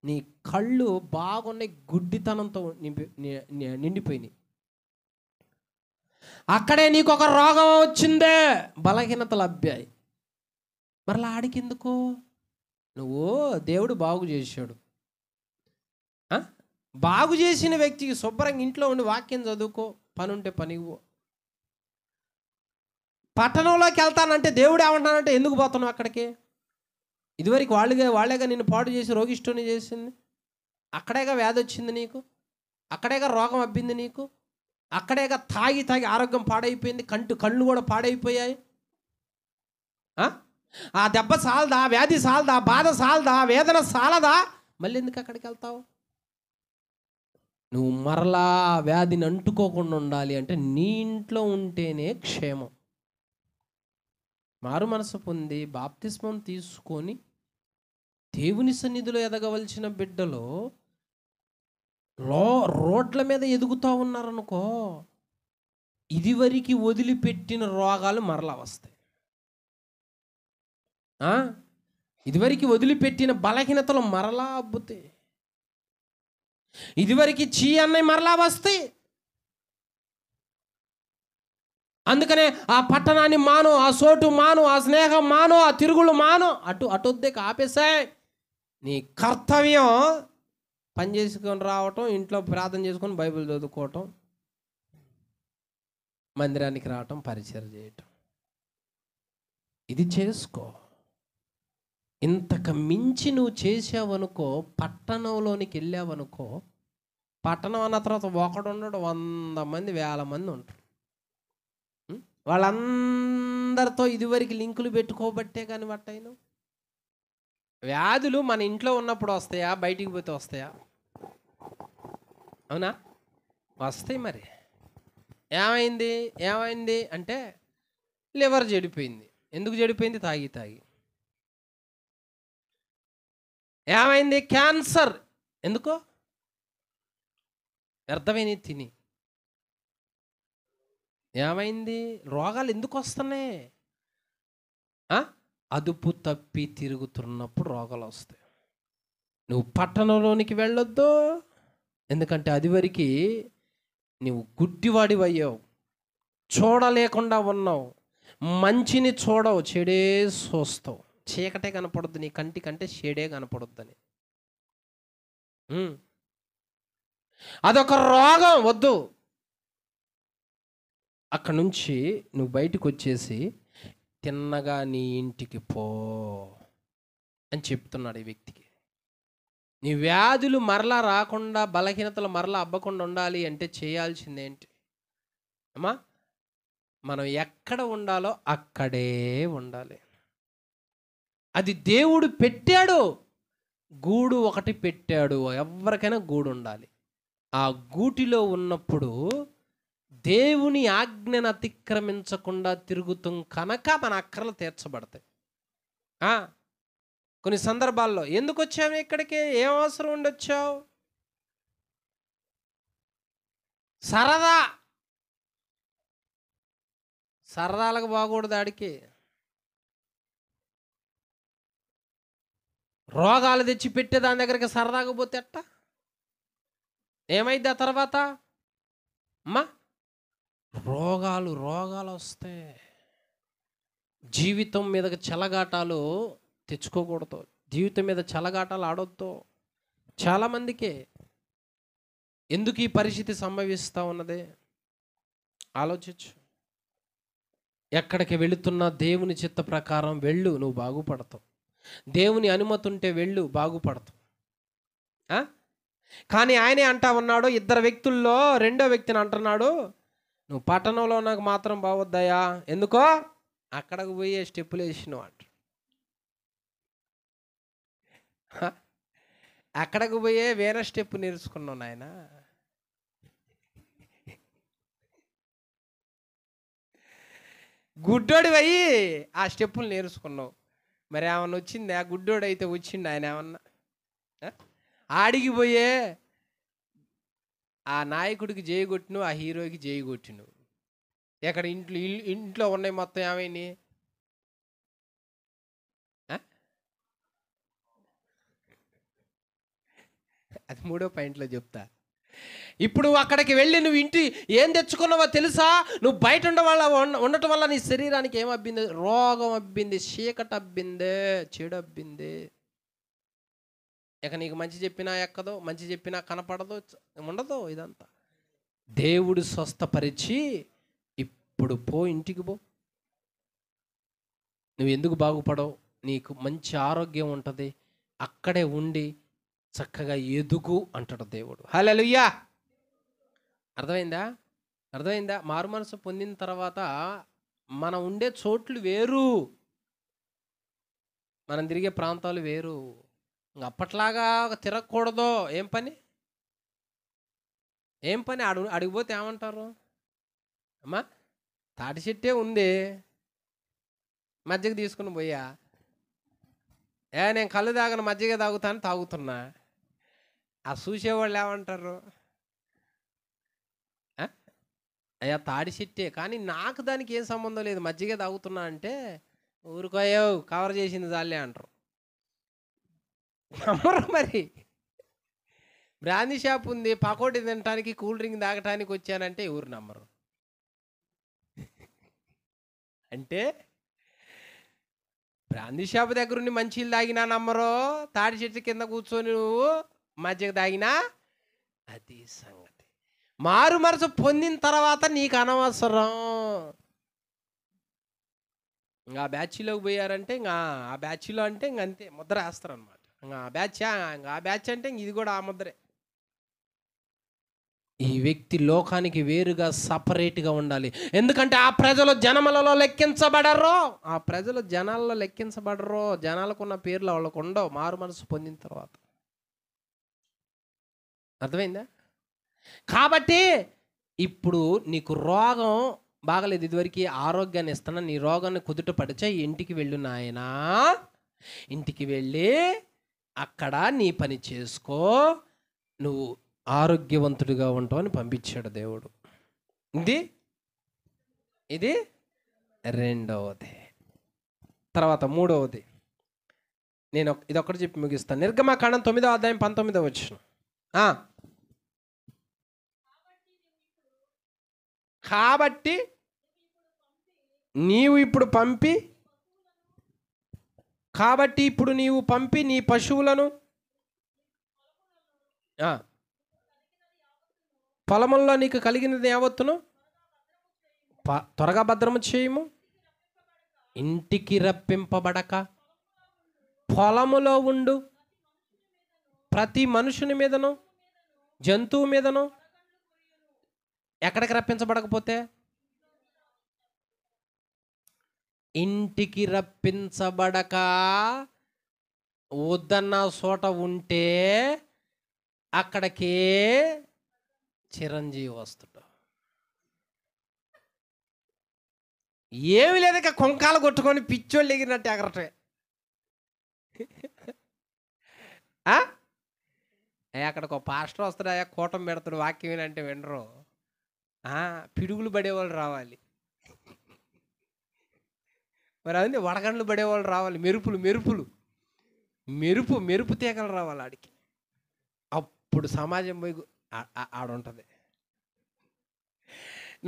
నీ కళ్ళు బాగున్నాయి, గుడ్డితనంతో నిండిపోయినాయి. అక్కడే నీకు ఒక రోగం వచ్చిందే, బలహీనతలు అబ్బాయి. మరలా ఆడికెందుకు? నువ్వు దేవుడు బాగు చేశాడు. బాగు చేసిన వ్యక్తికి శుభ్రంగా ఇంట్లో ఉండి వాక్యం చదువుకో, పని ఉంటే పనికి పో. పట్టణంలోకి వెళ్తానంటే దేవుడు ఏమంటానంటే ఎందుకు పోతున్నావు అక్కడికి? ఇదివరకు వాళ్ళేగా నిన్ను పాడు చేసి రోగిష్ఠుని చేసింది, అక్కడేగా వ్యాధి వచ్చింది నీకు, అక్కడేగా రోగం అబ్బింది నీకు, అక్కడేగా తాగి ఆరోగ్యం పాడైపోయింది, కళ్ళు కూడా పాడైపోయాయి. ఆ దెబ్బ సాలదా? వ్యాధి సాలదా? బాధ సాలదా? వేదన సాలదా? మళ్ళీ ఎందుకు అక్కడికి వెళ్తావు? నువ్వు మరలా వ్యాధిని అంటుకోకుండా ఉండాలి అంటే నీ ఇంట్లో ఉంటేనే క్షేమం. మారు మనసు పొంది బాప్తిస్మం తీసుకొని దేవుని సన్నిధిలో ఎదగవలసిన బిడ్డలు రోడ్ల మీద ఎదుగుతూ ఉన్నారనుకో, ఇదివరకు వదిలిపెట్టిన రోగాలు మరలా వస్తాయి. ఇదివరకు వదిలిపెట్టిన బలహీనతలు మరలా అబ్బుతాయి. ఇదివరకు చీ అన్నవి మరలా వస్తాయి. అందుకనే ఆ పట్టణాన్ని మాను, ఆ చోటు మాను, ఆ స్నేహం మాను, ఆ తిరుగులు మాను, అటొద్దే ఆపేసాయి. నీ కర్తవ్యం పని చేసుకొని రావటం, ఇంట్లో ప్రార్థన చేసుకొని బైబిల్ చదువుకోవటం, మందిరానికి రావటం, పరిచయం చేయటం, ఇది చేసుకో. ఇంతకు మించి నువ్వు చేసావనుకో, పట్టణంలోనికి వెళ్ళావనుకో, పట్టణం అన్న తర్వాత ఒకడు ఉండడు, 100 మంది 1000 మంది ఉంటారు. వాళ్ళందరితో ఇదివరకు లింకులు పెట్టుకోబట్టే కానీ పట్టయిన వ్యాధులు మన ఇంట్లో ఉన్నప్పుడు వస్తాయా, బయటికి పోతే వస్తాయా? అవునా? వస్తాయి. మరి ఏమైంది అంటే లివర్ చెడిపోయింది. ఎందుకు చెడిపోయింది? తాగి. ఏమైంది? క్యాన్సర్. ఎందుకో? వ్యర్థమైనవి తిని. ఏమైంది? రోగాలు ఎందుకు వస్తున్నాయి? అదుపు తప్పి తిరుగుతున్నప్పుడు రోగాలు వస్తాయి. నువ్వు పట్టణంలోనికి వెళ్ళొద్దు, ఎందుకంటే అదివరకు నువ్వు గుడ్డివాడివయ్యావు, చూడలేకుండా ఉన్నావు, మంచిని చూడవు, చెడే చూస్తావు. చీకటే కనపడద్దు నీ కంటికంటే, షేడే కనపడొద్దని. అదొక రోగం. వద్దు. అక్కడి నుంచి నువ్వు బయటకు వచ్చేసి తిన్నగా నీ ఇంటికి పో అని చెప్తున్నాడు ఈ వ్యక్తికి. నీ వ్యాధులు మరలా రాకుండా, బలహీనతలు మరలా అబ్బకుండా ఉండాలి అంటే చేయాల్సిందేంటి అమ్మా? మనం ఎక్కడ ఉండాలో అక్కడే ఉండాలి. అది దేవుడు పెట్టాడు. గూడు ఒకటి పెట్టాడు, ఎవరికైనా గూడు ఉండాలి. ఆ గూటిలో ఉన్నప్పుడు దేవుని ఆజ్ఞను అతిక్రమించకుండా తిరుగుతాం కనుక మన అక్కర్లు తీర్చబడతాయి. కొన్ని సందర్భాల్లో ఎందుకు వచ్చాము ఇక్కడికి, ఏం అవసరం ఉండొచ్చావు? సరదాలకు బాగూడదు ఆడికి. రోగాలు తెచ్చి పెట్టే దాని దగ్గరికి సరదాగా పోతే అట్ట ఏమైంది ఆ తర్వాత? అమ్మా, రోగాలు వస్తాయి. జీవితం మీదకి చెలగాటాలు తెచ్చుకోకూడదు. జీవితం మీద చెలగాటాలు ఆడొద్దు. చాలామందికి ఎందుకు ఈ పరిస్థితి సంభవిస్తూ ఉన్నది ఆలోచించు. ఎక్కడికి వెళుతున్నా దేవుని చిత్త ప్రకారం వెళ్ళు, నువ్వు బాగుపడతావు. దేవుని అనుమతి ఉంటే వెళ్ళు, బాగుపడతావు. కానీ ఆయనే అంటా ఉన్నాడు, ఇద్దరు వ్యక్తుల్లో రెండో వ్యక్తిని అంటున్నాడు, నువ్వు పట్టణంలో నాకు మాత్రం బాగొద్దయా, ఎందుకో అక్కడికి పోయే స్టెప్పులు వేసినావు అంట. అక్కడికి పోయే వేరే స్టెప్ నేర్చుకున్నావు నాయన. గుడ్డోడి పోయి ఆ స్టెప్పులు నేర్చుకున్నావు. మరి ఏమన్నా వచ్చింది? ఆ గుడ్డోడు అయితే వచ్చిండు ఆయన ఏమన్నా? ఆడికి పోయే ఆ నాయకుడికి జై కొట్టిను, ఆ హీరోకి జై కొట్టిను. ఎక్కడ ఇంట్లో ఉన్నాయి మొత్తం ఏమైనా? అది మూడో పాయింట్లో చెప్తా. ఇప్పుడు అక్కడికి వెళ్ళి నువ్వు ఇంటి ఏం తెచ్చుకున్నావో తెలుసా? నువ్వు బయట ఉండటం వల్ల నీ శరీరానికి ఏం అబ్బింది? రోగం అబ్బింది, చీకటి అబ్బిందే, చెడు అబ్బింది. ఇక నీకు మంచి చెప్పినా ఎక్కదో, మంచి చెప్పినా కనపడదు, ఉండదు. ఇదంతా దేవుడు స్వస్థపరిచి ఇప్పుడు పో, ఇంటికి పో. నువ్వు ఎందుకు బాగుపడవు? నీకు మంచి ఆరోగ్యం ఉంటుంది, అక్కడే ఉండి చక్కగా ఎదుగు అంటాడు దేవుడు. హల్లెలూయా. అర్థమైందా? మారు మనసు పొందిన తర్వాత మనం ఉండే చోట్లు వేరు, మనం తిరిగే ప్రాంతాలు వేరు. అప్పట్లాగా తిరగకూడదు. ఏం పని అడిగిపోతే ఏమంటారు? అమ్మా, తాటి చెట్టే ఉంది, మజ్జిగ తీసుకుని పోయా, నేను కళ్ళు తాగను మజ్జిగ తాగుతున్నా. ఆ చూసేవాళ్ళు ఏమంటారు? అయ్యా తాడి చెట్టే, కానీ నాకు దానికి ఏం సంబంధం లేదు, మజ్జిగ తాగుతున్నా అంటే ఊరుకోయో కవర్ చేసింది చాలే అంటారు. నమ్మరు. మరి బ్రాందీ షాప్ ఉంది, పకోడీ తినడానికి, కూల్ డ్రింక్ తాగటానికి వచ్చానంటే ఎవరు నమ్మరు? అంటే బ్రాందీ షాప్ దగ్గర ఉండి మంచిలు తాగినా నమ్మరు, తాడి చెట్టు కింద కూర్చొని నువ్వు మజ్జిగ తాగినా. అది సంగతి. మారు మనసు పొందిన తర్వాత నీకు అనవసరం. ఇంకా బ్యాచ్లోకి పోయారంటే ఇంకా ఆ బ్యాచ్లో అంటే ఇంక అంతే ముద్ర వేస్తారు అనమాట. ఇంకా ఆ బ్యాచ్ అంటే ఇంక ఇది కూడా ఆ ముద్రే. ఈ వ్యక్తి లోకానికి వేరుగా సపరేట్గా ఉండాలి. ఎందుకంటే ఆ ప్రజలు జనములలో లెక్కించబడరు. ఆ ప్రజలు జనాల్లో లెక్కించబడరు. జనాలకున్న పేర్లు వాళ్ళకు ఉండవు మారు మనసు పొందిన తర్వాత. అర్థమైందా? కాబట్టి ఇప్పుడు నీకు రోగం బాగలేదు, ఇదివరకు ఆరోగ్యాన్ని ఇస్తున్నా, నీ రోగాన్ని కుదుట పడిచే ఇంటికి వెళ్ళు నాయనా, ఇంటికి వెళ్ళి అక్కడ నీ పని చేసుకో, నువ్వు ఆరోగ్యవంతుడిగా ఉంటావని పంపించాడు దేవుడు. ఇది రెండవది. తర్వాత మూడవది నేను ఇదొక్కటి చెప్పి ముగిస్తాను. నిర్గమకాండం 9వ అధ్యాయం 19వ వచనం. కాబట్టి నీవు ఇప్పుడు పంపి నీ పశువులను పొలముల్లో నీకు కలిగినది యావత్తును త్వరగా భద్రము చేయము, ఇంటికి రప్పింపబడక పొలములో ఉండు ప్రతి మనుషుని మీదను జంతువు మీదను. ఎక్కడికి రప్పించబడకపోతే? ఇంటికి రప్పించబడక వద్దన్న చోట ఉంటే అక్కడికి చిరంజీవి వస్తాడు. ఏమి లేదు, ఇక కొంకాలు కొట్టుకొని పిచ్చోళ్ళు ఎగిరినట్టు ఎగరటే. అక్కడికి ఒక పాస్టర్ వస్తాడు, కూటం పెడతాడు, వాక్యం ఏంటంటే వినరు. పిడుగులు పడేవాళ్ళు రావాలి. మరి అదే వడగండ్లు పడేవాళ్ళు రావాలి, మెరుపులు మెరుపులు మెరుపు మెరుపు తీగలు రావాలి ఆడికి. అప్పుడు సమాజం పోయి ఆడుంటుంది.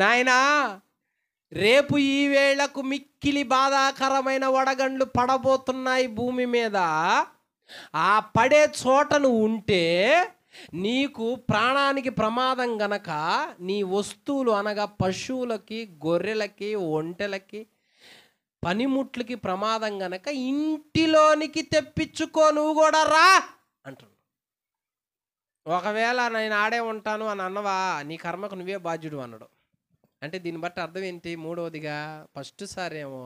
నాయనా, రేపు ఈ వేళకు మిక్కిలి బాధాకరమైన వడగండ్లు పడబోతున్నాయి భూమి మీద. ఆ పడే చోటను ఉంటే నీకు ప్రాణానికి ప్రమాదం గనక నీ వస్తువులు అనగా పశువులకి, గొర్రెలకి, ఒంటెలకి, పనిముట్లకి ప్రమాదం గనక ఇంటిలోనికి తెప్పించుకో, నువ్వు కూడా రా అంటున్నాడు. ఒకవేళ నేను ఆడే ఉంటాను అని అన్నవా, నీ కర్మకు నువ్వే బాధ్యుడు అన్నాడు. అంటే దీన్ని బట్టి అర్థం ఏంటి? మూడవదిగా, ఫస్ట్ సారి ఏమో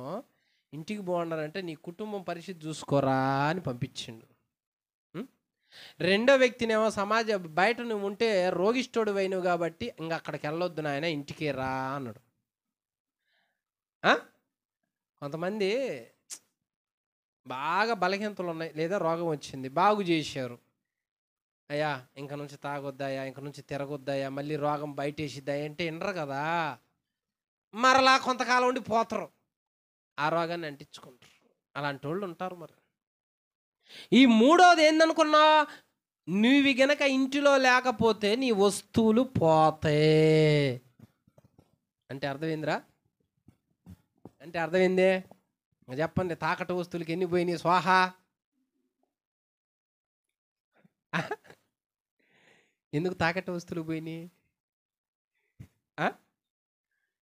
ఇంటికి బాగుండాలంటే నీ కుటుంబం పరిస్థితి చూసుకోరా అని పంపించిండు. రెండో వ్యక్తినేమో సమాజ బయట నువ్వు ఉంటే రోగిష్ఠుడు అయినవు కాబట్టి ఇంకా అక్కడికి వెళ్ళొద్దు నాయన, ఇంటికే రా అన్నాడు. కొంతమంది బాగా బలహీనతలు ఉన్నాయి, లేదా రోగం వచ్చింది, బాగు చేశారు. అయ్యా ఇంక నుంచి తాగొద్దాయా, ఇంక నుంచి తిరగొద్దాయా, మళ్ళీ రోగం బయటేసిద్దాయా అంటే వినరు కదా. మరలా కొంతకాలం ఉండి పోతారు, ఆ రోగాన్ని అంటించుకుంటారు. అలాంటి వాళ్ళు ఉంటారు. మరి ఈ మూడోది ఏందనుకున్నా, నువ్వు గనక ఇంటిలో లేకపోతే నీ వస్తువులు పోతాయి అంటే అర్థమైందిరా? అంటే అర్థమైందే? చెప్పండి, తాకట్టు వస్తువులకి ఎన్ని పోయినాయి? స్వాహా. ఎందుకు తాకట్టు వస్తువులు పోయినాయి?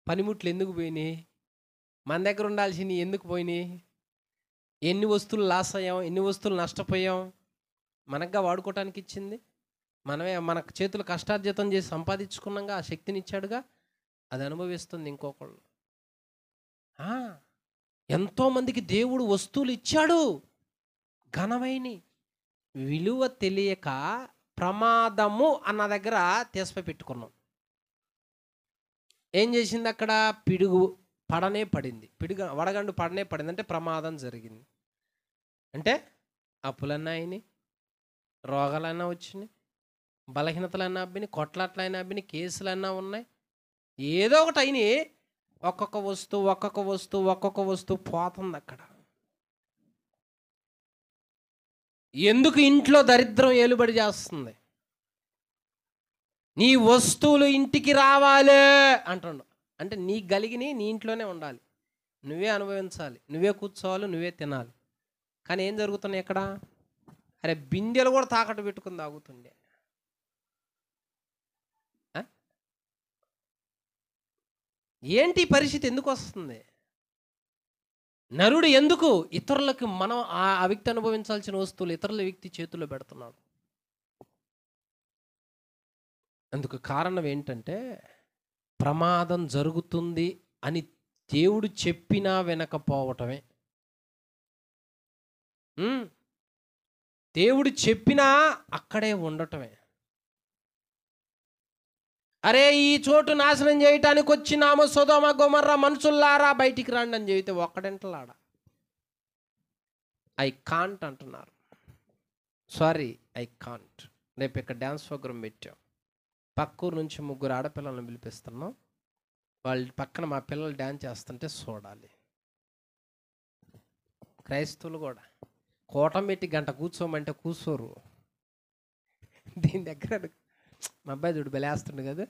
పనిముట్లు ఎందుకు పోయినాయి? మన దగ్గర ఉండాల్సినవి ఎందుకు పోయినాయి? ఎన్ని వస్తువులు లాస్ అయ్యాం, ఎన్ని వస్తువులు నష్టపోయాం? మనకుగా వాడుకోవటానికి ఇచ్చింది మనమే, మన చేతులు కష్టార్జితం చేసి సంపాదించుకున్నాగా, ఆ శక్తిని ఇచ్చాడుగా, అది అనుభవిస్తుంది ఇంకొకళ్ళు. ఎంతోమందికి దేవుడు వస్తువులు ఇచ్చాడు, ఘనమైన విలువ తెలియక ప్రమాదము అన్న దగ్గర తీసిపోయి పెట్టుకున్నాం. ఏం చేసింది అక్కడ? పిడుగు పడనే పడింది, వడగండు పడనే పడింది అంటే ప్రమాదం జరిగింది. అంటే అప్పులన్నా అయినాయి, రోగాలన్నా వచ్చినాయి, బలహీనతలన్నా అబ్బినాయి, కొట్లాట్లైనా అబ్బినాయి, కేసులన్నా ఉన్నాయి, ఏదో ఒకటి అయినాయి. ఒక్కొక్క వస్తువు పోతుంది అక్కడ. ఎందుకు ఇంట్లో దరిద్రం ఏలుబడి చేస్తుంది? నీ వస్తువులు ఇంటికి రావాలి అంటుండు. అంటే నీకు కలిగిని నీ ఇంట్లోనే ఉండాలి, నువ్వే అనుభవించాలి, నువ్వే కూర్చోవాలి, నువ్వే తినాలి. కానీ ఏం జరుగుతున్నాయి ఇక్కడ? అరే బిందెలు కూడా తాకట్టు పెట్టుకుని తాగుతుండే. ఏంటి పరిస్థితి? ఎందుకు వస్తుంది? నరుడు ఎందుకు ఇతరులకు మనం ఆ వ్యక్తి అనుభవించాల్సిన వస్తువులు ఇతరుల వ్యక్తి చేతుల్లో పెడుతున్నాడు? అందుకు కారణం ఏంటంటే, ప్రమాదం జరుగుతుంది అని దేవుడు చెప్పినా వినకపోవటమే. దేవుడు చెప్పినా అక్కడే ఉండటమే. అరే ఈ చోటు నాశనం చేయటానికి వచ్చినాము, సొదొమ గొమొర్రా మనుషుల్లారా బయటికి రండి అని చెబితే ఒక్కడంటలాడ ఐ కాంట్ అంటున్నారు. Sorry, I can't. రేపు ఇక్కడ డ్యాన్స్ ప్రోగ్రామ్ పెట్టాం, పక్కూరు నుంచి 3 ఆడపిల్లలను పిలిపిస్తున్నాం. వాళ్ళ పక్కన మా పిల్లలు డ్యాన్స్ చేస్తుంటే చూడాలి. క్రైస్తవులు కూడా కోటం పెట్టి గంట కూర్చోమంటే కూర్చోరు. దీని దగ్గర మా అబ్బాయి చూడు బెలేస్తుండు కదా.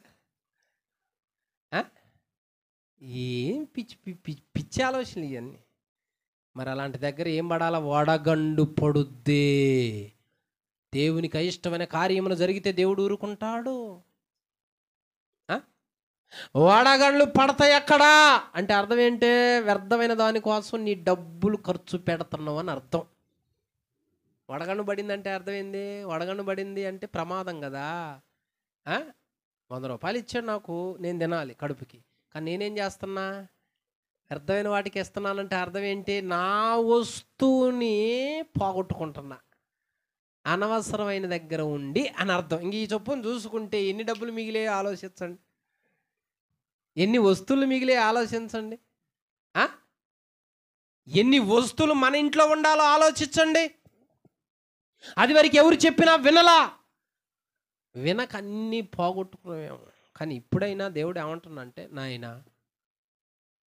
ఏం పిచ్చి ఆలోచనలు ఇవన్నీ. మరి అలాంటి దగ్గర ఏం పడాలా? వడగండు పడుద్దే. దేవునికి అయిష్టమైన కార్యములు జరిగితే దేవుడు ఊరుకుంటాడు? వడగండ్లు పడతాయి ఎక్కడా అంటే అర్థం ఏంటి? వ్యర్థమైన దానికోసం నీ డబ్బులు ఖర్చు పెడుతున్నావు అని అర్థం. వడగండు పడింది అంటే అర్థం ఏంది? వడగండు పడింది అంటే ప్రమాదం కదా. 100 రూపాయలు ఇచ్చాడు నాకు, నేను తినాలి కడుపుకి, కానీ నేనేం చేస్తున్నా? వ్యర్థమైన వాటికి ఇస్తున్నానంటే అర్థం ఏంటి? నా వస్తువుని పోగొట్టుకుంటున్నా, అనవసరమైన దగ్గర ఉండి అని అర్థం. ఇంక ఈ చొప్పును చూసుకుంటే ఎన్ని డబ్బులు మిగిలే ఆలోచించండి, ఎన్ని వస్తువులు మిగిలే ఆలోచించండి, ఎన్ని వస్తువులు మన ఇంట్లో ఉండాలో ఆలోచించండి. అది వరకు ఎవరు చెప్పినా వినక అన్నీ పోగొట్టుకున్నామేమో. కానీ ఇప్పుడైనా దేవుడు ఏమంటున్నా అంటే, నాయన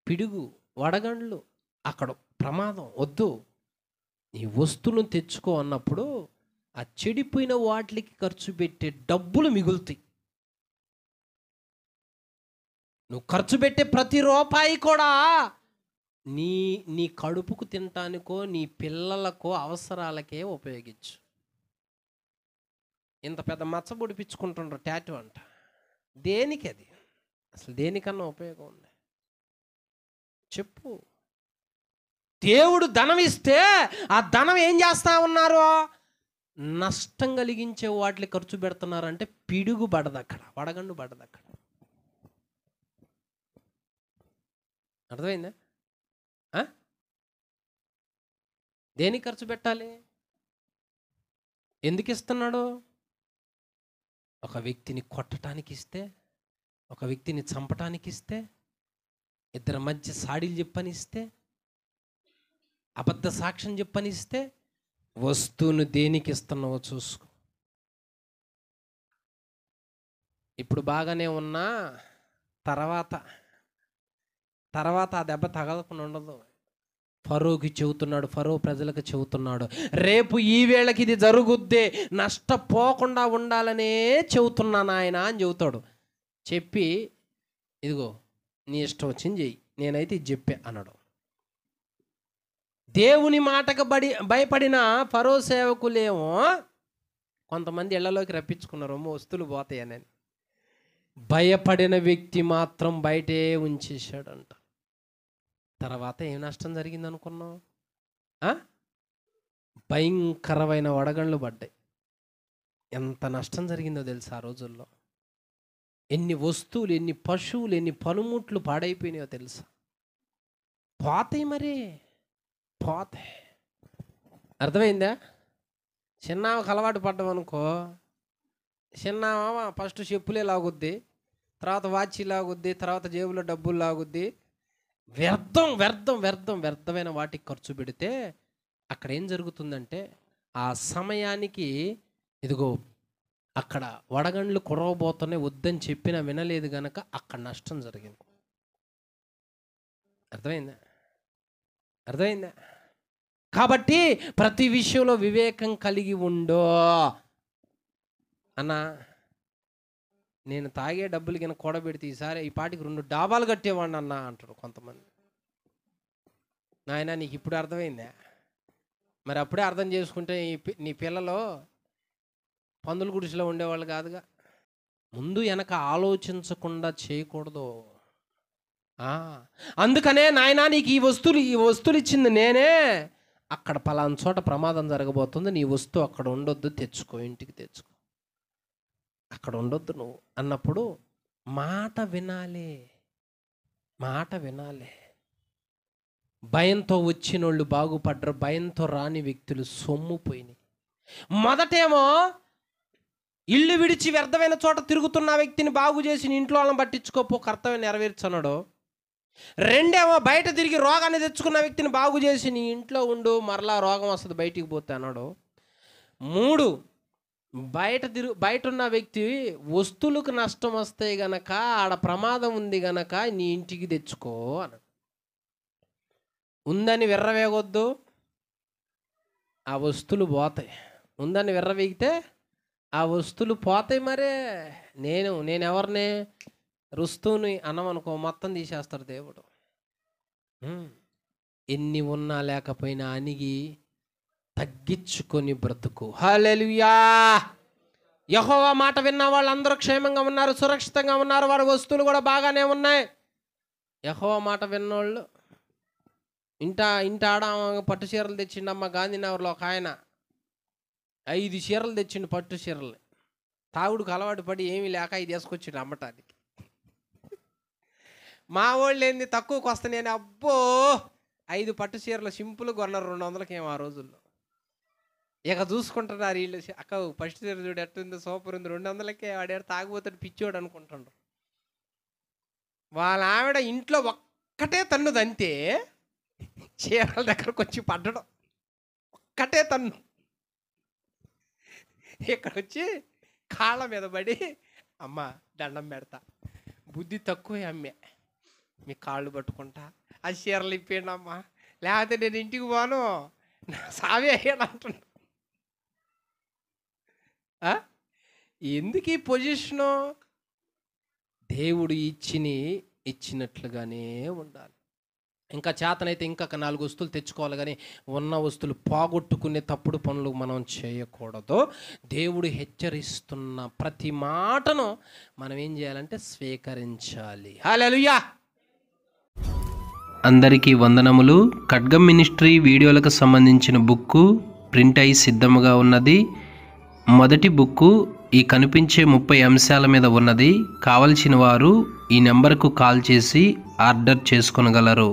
పిడుగు వడగండ్లు అక్కడ ప్రమాదం. వద్దు. నీ వస్తువులను తెచ్చుకో అన్నప్పుడు ఆ చెడిపోయిన వాటికి ఖర్చు పెట్టే డబ్బులు మిగులుతాయి. నువ్వు ఖర్చు పెట్టే ప్రతి రూపాయి కూడా నీ నీ కడుపుకు తినటానికో నీ పిల్లలకో అవసరాలకే ఉపయోగించు. ఇంత పెద్ద మచ్చ పొడిపించుకుంటుండ్రు టాటూ అంట. దేనికి అది? అసలు దేనికన్నా ఉపయోగం ఉంది చెప్పు? దేవుడు ధనం ఇస్తే ఆ ధనం ఏం చేస్తా ఉన్నారు? నష్టం కలిగించే వాటికి ఖర్చు పెడుతున్నారంటే పిడుగు పడదు అక్కడ, వడగండు పడదు అక్కడ. అర్థమైందా? దేనికి ఖర్చు పెట్టాలి? ఎందుకు ఇస్తున్నాడు? ఒక వ్యక్తిని కొట్టడానికి ఇస్తే, ఒక వ్యక్తిని చంపటానికి ఇస్తే, ఇద్దరి మధ్య సాడీలు చెప్పనిస్తే, అబద్ధ సాక్ష్యం చెప్పనిస్తే, వస్తువును దేనికి ఇస్తున్నావో చూసుకో. ఇప్పుడు బాగానే ఉన్నా తర్వాత ఆ దెబ్బ తగలకుండా ఉండదు. ఫరోకి చెబుతున్నాడు, ఫరో ప్రజలకు చెబుతున్నాడు, రేపు ఈ వేళకి ఇది జరుగుద్ది, నష్టపోకుండా ఉండాలనే చెబుతున్నాను ఆయన అని చెబుతాడు. చెప్పి ఇదిగో నీ ఇష్టం వచ్చింది చెయ్యి, నేనైతే ఇది చెప్పే అన్నాడు. దేవుని మాటకు భయపడిన ఫరో సేవకులేమో కొంతమంది ఇళ్లలోకి రప్పించుకున్నారు, వస్తువులు పోతాయని. భయపడిన వ్యక్తి మాత్రం బయటే ఉంచేశాడంట. తర్వాత ఏం నష్టం జరిగింది అనుకున్నావు? భయంకరమైన వడగండ్లు పడ్డాయి. ఎంత నష్టం జరిగిందో తెలుసా ఆ రోజుల్లో? ఎన్ని వస్తువులు, ఎన్ని పశువులు, ఎన్ని పనిముట్లు పాడైపోయినాయో తెలుసా? పోతాయి, మరి పోతాయి. అర్థమైందా? చిన్నామకు అలవాటు పడ్డాం అనుకో, చిన్నామ ఫస్ట్ చెప్పులే లాగుద్ది, తర్వాత వాచి లాగుద్ది, తర్వాత జేబులో డబ్బులు లాగుద్ది. వ్యర్థమైన వాటికి ఖర్చు పెడితే అక్కడ ఏం జరుగుతుందంటే ఆ సమయానికి ఇదిగో అక్కడ వడగండ్లు కురవబోతున్నాయి, వద్దని చెప్పినా వినలేదు గనక అక్కడ నష్టం జరిగింది. అర్థమైందా? కాబట్టి ప్రతి విషయంలో వివేకం కలిగి ఉండో. అన్నా, నేను తాగే డబ్బులు కింద కూడబెడితే ఈసారి ఈ పాటికి 2 డాబాలు కట్టేవాడిని అన్న అంటాడు కొంతమంది. నాయన నీకు ఇప్పుడు అర్థమైందా? మరి అప్పుడే అర్థం చేసుకుంటే నీ పిల్లలు పందుల గుడిసెలో ఉండేవాళ్ళు కాదుగా. ముందు వెనక ఆలోచించకుండా చేయకూడదు. అందుకనే నాయన నీకు ఈ వస్తువులు ఇచ్చింది నేనే, అక్కడ పలానా చోట ప్రమాదం జరగబోతుంది, నీ వస్తువు అక్కడ ఉండొద్దు, తెచ్చుకో, ఇంటికి తెచ్చుకో, అక్కడ ఉండొద్దు నువ్వు అన్నప్పుడు మాట వినాలి. భయంతో వచ్చిన వాళ్ళు బాగుపడ్డరు, భయంతో రాని వ్యక్తులు సొమ్ముపోయినాయి. మొదటేమో ఇల్లు విడిచి వ్యర్థమైన చోట తిరుగుతున్న వ్యక్తిని బాగు చేసి ఇంట్లో వాళ్ళని పట్టించుకోపో, కర్తవ్యం నెరవేర్చన్నాడు. రెండేమో బయట తిరిగి రోగాన్ని తెచ్చుకున్న వ్యక్తిని బాగు చేసి నీ ఇంట్లో ఉండు, మరలా రోగం వస్తుంది బయటికి పోతే అన్నాడు. 3 బయట ఉన్న వ్యక్తి వస్తువులకు నష్టం వస్తే గనక, ఆడ ప్రమాదం ఉంది గనక నీ ఇంటికి తెచ్చుకో అన్నాడు. ఉందని విర్రవేగొద్దు, ఆ వస్తువులు పోతాయి. ఉందని విర్రవేగితే ఆ వస్తువులు పోతాయి. మరే నేను ఎవరిని రుస్తువుని అన్నమనుకో, మొత్తం తీసేస్తాడు దేవుడు. ఎన్ని ఉన్నా లేకపోయినా అణిగి తగ్గించుకొని బ్రతుకు. హల్లెలూయా. యెహోవా మాట విన్న వాళ్ళందరూ క్షేమంగా ఉన్నారు, సురక్షితంగా ఉన్నారు, వారి వస్తువులు కూడా బాగానే ఉన్నాయి. యెహోవా మాట విన్నోళ్ళు ఇంట ఆడ పట్టు చీరలు తెచ్చిండమ్మ గాంధీనగర్లో ఒక ఆయన. 5 చీరలు తెచ్చిండు, పట్టు చీరలు. తాగుడుకు అలవాటు పడి ఏమీ లేక 5 వేసుకొచ్చిండు అమ్మటానికి. మా వాళ్ళు ఏంది తక్కువకి వస్తాయని అబ్బో 5 పట్టు చీరలు సింపుల్ కొన్నారు 200కి ఏమో ఆ రోజుల్లో. ఇక చూసుకుంటున్నారు వీళ్ళు, అక్క ఫస్ట్ చీర చూడు ఎట్టుంది, సూపర్ ఉంది, 200కే వాడాడు, తాగిపోతాడు, పిచ్చోడు అనుకుంటుండ్రు. వాళ్ళ ఆవిడ ఇంట్లో ఒక్కటే తన్నుదంతే, చీరల దగ్గరకు వచ్చి పడ్డడం ఒక్కటే తన్ను. ఇక్కడ వచ్చి కాళ్ళ మీద పడి, అమ్మ దండం పెడతా, బుద్ధి తక్కువ అమ్మే, మీ కాళ్ళు పట్టుకుంటా, ఆ చీరలు ఇప్పేయండి అమ్మా, లేకపోతే నేను ఇంటికి పోను, నా సావి అయ్యాడు అంటున్నా. ఎందుకు ఈ పొజిషను? దేవుడు ఇచ్చినట్లుగానే ఉండాలి. ఇంకా చేతనైతే ఇంకా 4 వస్తువులు తెచ్చుకోవాలి, కానీ ఉన్న వస్తువులు పోగొట్టుకునే తప్పుడు పనులు మనం చేయకూడదు. దేవుడు హెచ్చరిస్తున్న ప్రతి మాటను మనం ఏం చేయాలంటే స్వీకరించాలి. హల్లెలూయా. అందరికీ వందనములు. ఖడ్గం మినిస్ట్రీ వీడియోలకు సంబంధించిన బుక్కు ప్రింట్ అయి సిద్ధముగా ఉన్నది. మొదటి బుక్కు ఈ కనిపించే 30 అంశాల మీద ఉన్నది. కావలసిన వారు ఈ నెంబర్కు కాల్ చేసి ఆర్డర్ చేసుకొనగలరు.